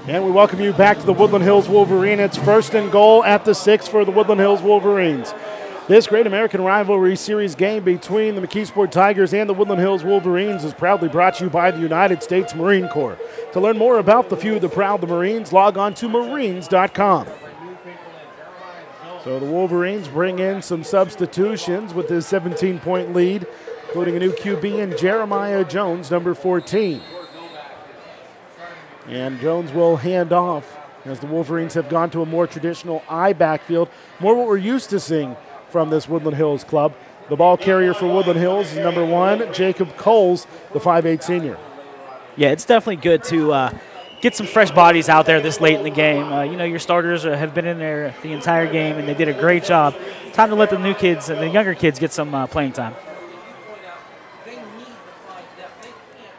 And we welcome you back to the Woodland Hills Wolverine. It's 1st and goal at the 6 for the Woodland Hills Wolverines. This Great American Rivalry Series game between the McKeesport Tigers and the Woodland Hills Wolverines is proudly brought to you by the United States Marine Corps. To learn more about the few, the proud, the Marines, log on to marines.com. So the Wolverines bring in some substitutions with this 17-point lead, including a new QB in Jeremiah Jones, number 14. And Jones will hand off as the Wolverines have gone to a more traditional I backfield, more what we're used to seeing from this Woodland Hills club. The ball carrier for Woodland Hills is number 1, Jacob Coles, the 5'8 senior. Yeah, it's definitely good to get some fresh bodies out there this late in the game. Your starters have been in there the entire game, and they did a great job. Time to let the new kids and the younger kids get some playing time.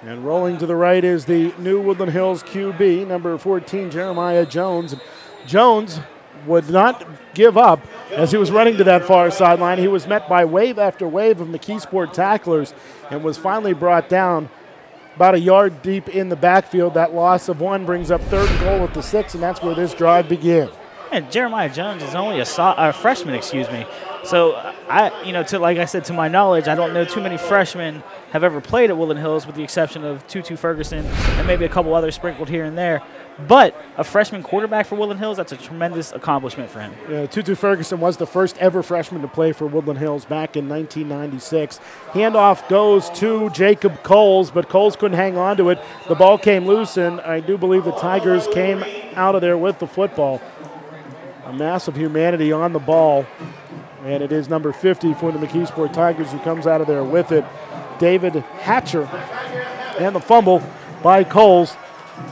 And rolling to the right is the new Woodland Hills QB, number 14, Jeremiah Jones. Jones would not give up as he was running to that far sideline. He was met by wave after wave of McKeesport tacklers and was finally brought down about a yard deep in the backfield. That loss of 1 brings up 3rd and goal at the 6, and that's where this drive begins. And Jeremiah Jones is only a freshman, So, like I said, to my knowledge, I don't know too many freshmen have ever played at Woodland Hills with the exception of Tutu Ferguson and maybe a couple others sprinkled here and there. But a freshman quarterback for Woodland Hills, that's a tremendous accomplishment for him. Yeah, Tutu Ferguson was the first ever freshman to play for Woodland Hills back in 1996. Handoff goes to Jacob Coles, but Coles couldn't hang on to it. The ball came loose, and I do believe the Tigers came out of there with the football. A mass of humanity on the ball. And it is number 50 for the McKeesport Tigers who comes out of there with it. David Hatcher. And the fumble by Coles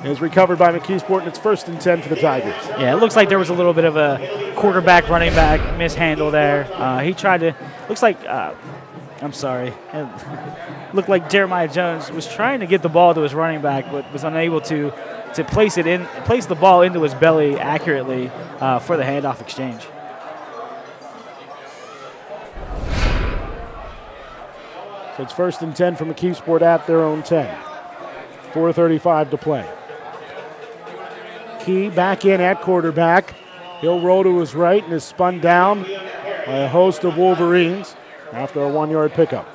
is recovered by McKeesport, and it's 1st and 10 for the Tigers. Yeah, it looks like there was a little bit of a quarterback, running back mishandle there. He tried to, looks like, I'm sorry. It looked like Jeremiah Jones was trying to get the ball to his running back, but was unable to place the ball into his belly accurately for the handoff exchange. So it's 1st and 10 for McKeesport at their own 10. 4:35 to play. Key back in at quarterback. He'll roll to his right and is spun down by a host of Wolverines after a 1-yard pickup.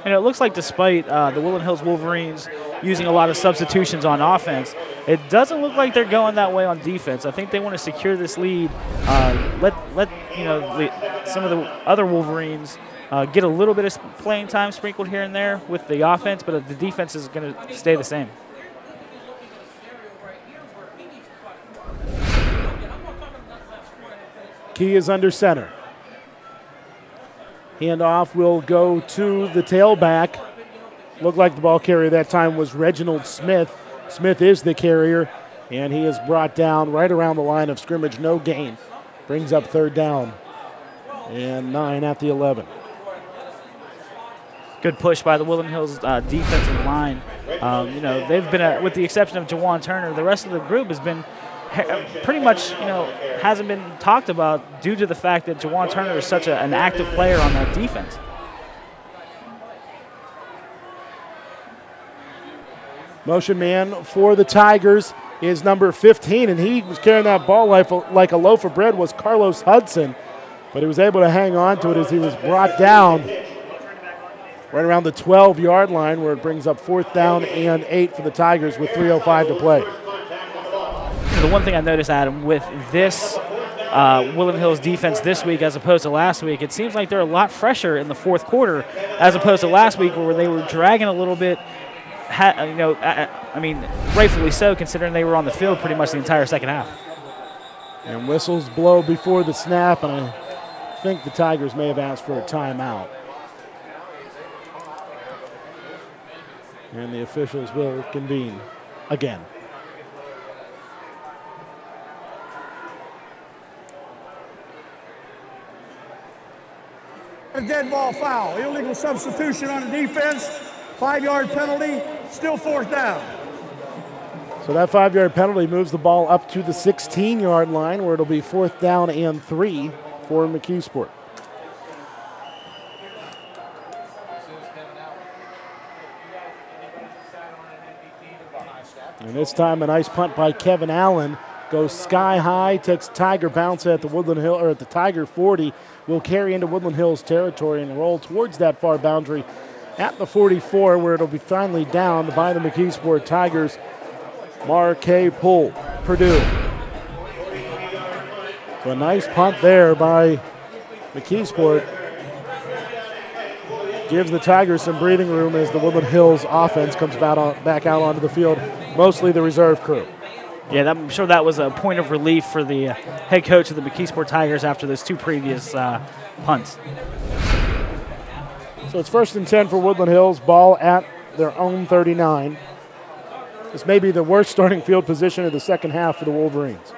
And it looks like despite the Woodland Hills Wolverines using a lot of substitutions on offense, it doesn't look like they're going that way on defense. I think they want to secure this lead, let some of the other Wolverines get a little bit of playing time sprinkled here and there with the offense, but the defense is going to stay the same. Key is under center. Handoff will go to the tailback. Looked like the ball carrier that time was Reginald Smith. Smith is the carrier, and he is brought down right around the line of scrimmage. No gain. Brings up 3rd down and 9 at the 11. Good push by the Woodland Hills defensive line. They've been, with the exception of Jawan Turner, the rest of the group has been pretty much, hasn't been talked about due to the fact that Jawan Turner is such an active player on that defense. Motion man for the Tigers is number 15, and he was carrying that ball like a loaf of bread, was Carlos Hudson, but he was able to hang on to it as he was brought down right around the 12-yard line, where it brings up 4th down and 8 for the Tigers with 3:05 to play. The one thing I noticed, Adam, with this Woodland Hills defense this week as opposed to last week, it seems like they're a lot fresher in the 4th quarter as opposed to last week where they were dragging a little bit. Rightfully so, considering they were on the field pretty much the entire second half. And whistles blow before the snap, and I think the Tigers may have asked for a timeout. And the officials will convene again. A dead ball foul, illegal substitution on the defense, 5-yard penalty, still 4th down. So that 5-yard penalty moves the ball up to the 16-yard line, where it'll be 4th down and 3 for McKeesport. And this time a nice punt by Kevin Allen. Goes sky high, takes Tiger bounce at the Woodland Hill, or at the Tiger 40, will carry into Woodland Hills territory and roll towards that far boundary at the 44, where it'll be finally downed by the McKeesport Tigers. Marquet Poole, Purdue. So a nice punt there by McKeesport. Gives the Tigers some breathing room as the Woodland Hills offense comes back out onto the field, mostly the reserve crew. Yeah, I'm sure that was a point of relief for the head coach of the McKeesport Tigers after those 2 previous punts. So it's 1st and 10 for Woodland Hills, ball at their own 39. This may be the worst starting field position of the second half for the Wolverines.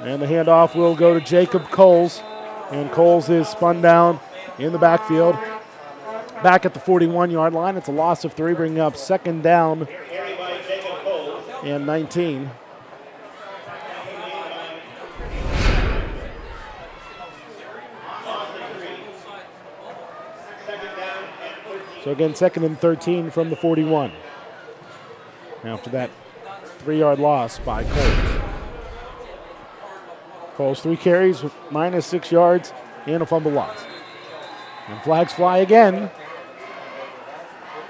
And the handoff will go to Jacob Coles, and Coles is spun down in the backfield. Back at the 41-yard line. It's a loss of 3, bringing up second down and 19. So again, second and 13 from the 41. After that 3-yard loss by Coles. Coles 3 carries, minus 6 yards, and a fumble loss. And flags fly again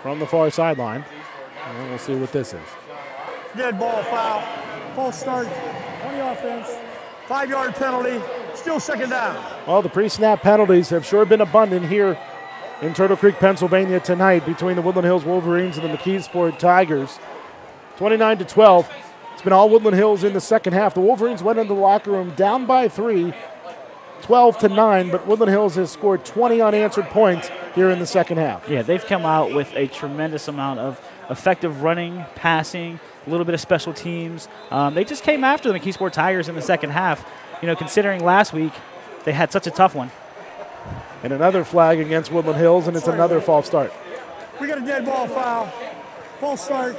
from the far sideline. And we'll see what this is. Dead ball foul. False start on the offense. 5-yard penalty. Still second down. Well, the pre-snap penalties have sure been abundant here in Turtle Creek, Pennsylvania tonight between the Woodland Hills Wolverines and the McKeesport Tigers. 29-12. It's been all Woodland Hills in the second half. The Wolverines went into the locker room down by 3, 12-9, but Woodland Hills has scored 20 unanswered points here in the second half. Yeah, they've come out with a tremendous amount of effective running, passing, a little bit of special teams. They just came after the McKeesport Tigers in the second half, considering last week they had such a tough one. And another flag against Woodland Hills, and it's another false start. We got a dead ball foul. False start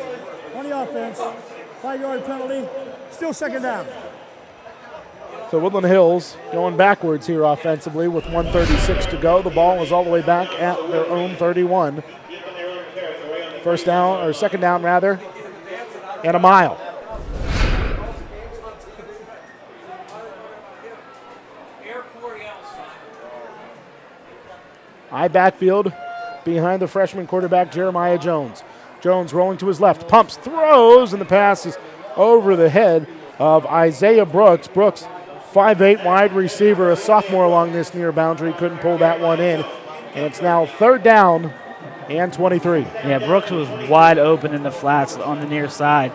on the offense. 5-yard penalty. Still second down. So Woodland Hills going backwards here offensively with 1:36 to go. The ball is all the way back at their own 31. First down, or second down rather, and a mile. High backfield behind the freshman quarterback Jeremiah Jones. Jones rolling to his left, pumps, throws, and the pass is over the head of Isaiah Brooks. Brooks, 5'8" wide receiver, a sophomore along this near boundary, couldn't pull that one in. And it's now third down and 23. Yeah, Brooks was wide open in the flats on the near side.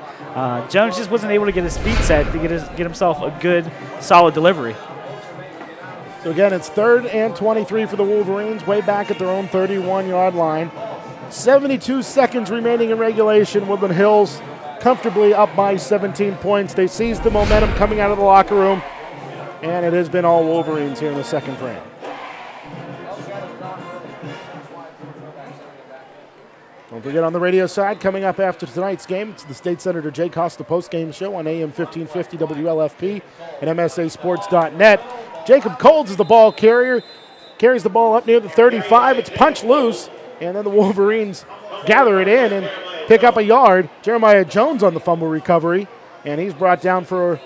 Jones just wasn't able to get his feet set to get himself a good, solid delivery. So again, it's third and 23 for the Wolverines, way back at their own 31-yard line. 72 seconds remaining in regulation. Woodland Hills comfortably up by 17 points. They seized the momentum coming out of the locker room, and it has been all Wolverines here in the second frame. Don't forget, on the radio side, coming up after tonight's game, it's the State Senator Jay Costa postgame show on AM 1550 WLFP and MSASports.net. Jacob Coles is the ball carrier, carries the ball up near the 35. It's punched loose, and then the Wolverines gather it in and pick up a yard. Jeremiah Jones on the fumble recovery, and he's brought down for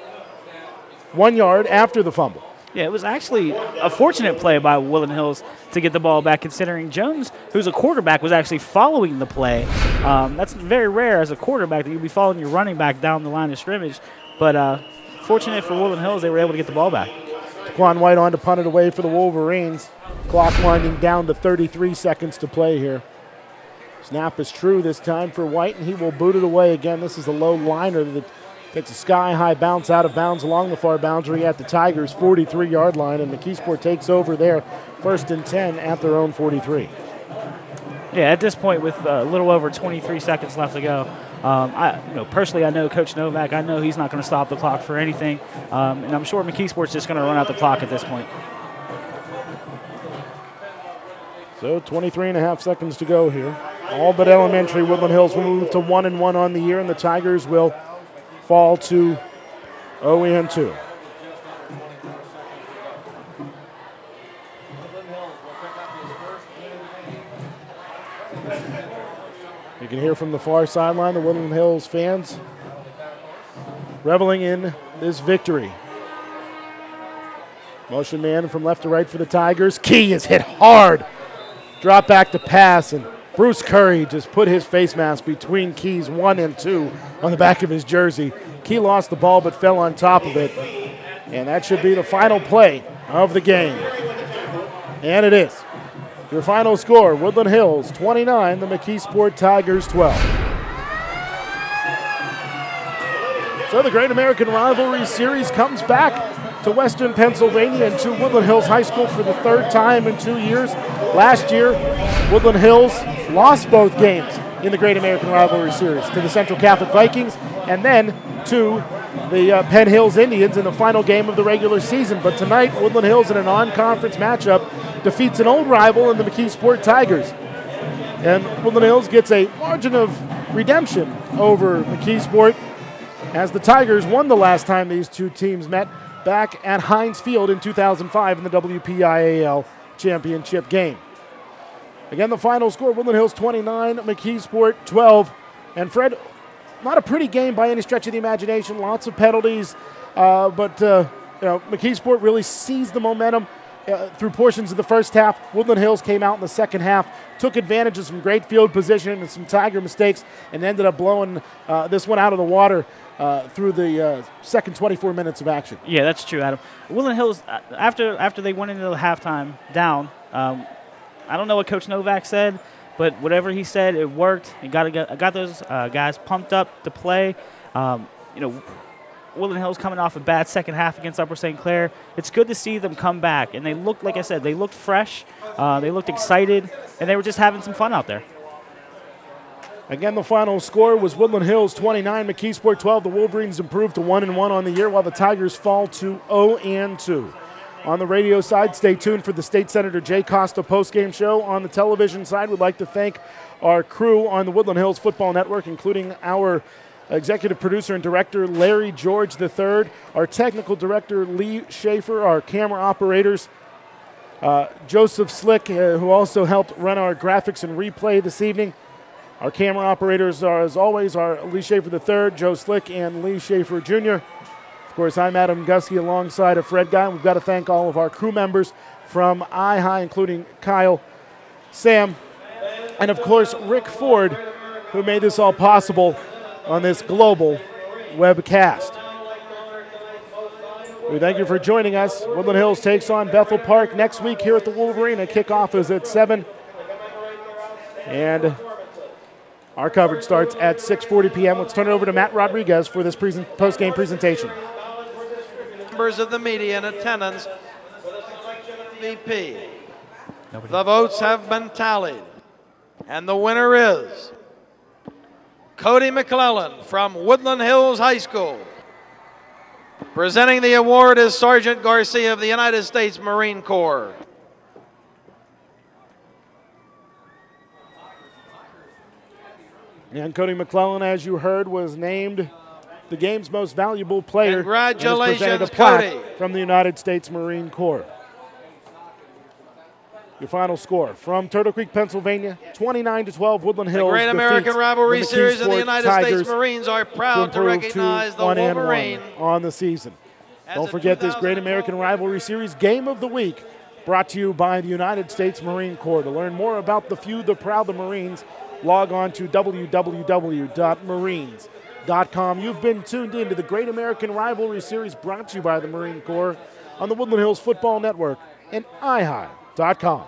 1 yard after the fumble. Yeah, it was actually a fortunate play by Woodland Hills to get the ball back, considering Jones, who's a quarterback, was actually following the play. That's very rare as a quarterback that you'd be following your running back down the line of scrimmage. But fortunate for Woodland Hills, they were able to get the ball back. Quan White on to punt it away for the Wolverines. Clock winding down to 33 seconds to play here. Snap is true this time for White, and he will boot it away again. This is a low liner that gets a sky-high bounce out of bounds along the far boundary at the Tigers' 43-yard line, and McKeesport takes over there, 1st and 10 at their own 43. Yeah, at this point with a little over 23 seconds left to go, personally, I know Coach Novak. I know he's not going to stop the clock for anything, and I'm sure McKeesport's just going to run out the clock at this point. So 23 and a half seconds to go here. All but elementary. Woodland Hills will move to 1-1 on the year, and the Tigers will fall to 0-2. You can hear from the far sideline the Woodland Hills fans reveling in this victory. Motion man from left to right for the Tigers. Key is hit hard. Drop back to pass, and Bruce Curry just put his face mask between Key's 1 and 2 on the back of his jersey. Key lost the ball but fell on top of it, and that should be the final play of the game. And it is. Your final score, Woodland Hills 29, the McKeesport Tigers 12. So the Great American Rivalry Series comes back to Western Pennsylvania and to Woodland Hills High School for the third time in 2 years. Last year, Woodland Hills lost both games in the Great American Rivalry Series to the Central Catholic Vikings and then to the Penn Hills Indians in the final game of the regular season. But tonight, Woodland Hills in a non-conference matchup defeats an old rival in the McKeesport Tigers. And Woodland Hills gets a margin of redemption over McKeesport as the Tigers won the last time these two teams met back at Heinz Field in 2005 in the WPIAL championship game. Again, the final score, Woodland Hills 29, McKeesport 12. And Fred, not a pretty game by any stretch of the imagination, lots of penalties, but McKeesport really seized the momentum through portions of the first half. Woodland Hills came out in the second half, took advantage of some great field position and some Tiger mistakes, and ended up blowing this one out of the water through the second 24 minutes of action. Yeah, that's true, Adam. Woodland Hills, after they went into the halftime down, I don't know what Coach Novak said, but whatever he said, it worked. He got those guys pumped up to play. Woodland Hills coming off a bad second half against Upper St. Clair. It's good to see them come back, and they looked, like I said, they looked fresh, they looked excited, and they were just having some fun out there. Again, the final score was Woodland Hills 29, McKeesport 12. The Wolverines improved to 1-1 on the year, while the Tigers fall to 0-2. On the radio side, stay tuned for the State Senator Jay Costa postgame show. On the television side, we'd like to thank our crew on the Woodland Hills Football Network, including our executive producer and director, Larry George III, our technical director, Lee Schaefer, our camera operators, Joseph Slick, who also helped run our graphics and replay this evening. Our camera operators are, as always, are Lee Schaefer III, Joe Slick, and Lee Schaefer Jr. Of course, I'm Adam Gusky alongside of Fred Guy. We've got to thank all of our crew members from iHigh, including Kyle, Sam, and of course, Rick Ford, who made this all possible on this global webcast. We thank you for joining us. Woodland Hills takes on Bethel Park next week here at the Wolverine. Kickoff is at 7. And our coverage starts at 6:40 p.m. Let's turn it over to Matt Rodriguez for this post-game presentation. Members of the media in attendance, VP. The votes have been tallied, and the winner is Cody McClellan from Woodland Hills High School. Presenting the award is Sergeant Garcia of the United States Marine Corps. And Cody McClellan, as you heard, was named the game's most valuable player. Congratulations, Cody. Cody. From the United States Marine Corps. Your final score from Turtle Creek, Pennsylvania, 29-12, Woodland Hills. The Great American Rivalry Series of the United Tigers States Marines are proud to recognize the Wolverine on the season. Don't forget this Great American Rivalry Series Game of the Week, brought to you by the United States Marine Corps. To learn more about the few, the proud, the Marines, log on to www.marines.com. You've been tuned in to the Great American Rivalry Series, brought to you by the Marine Corps on the Woodland Hills Football Network and iHigh.com.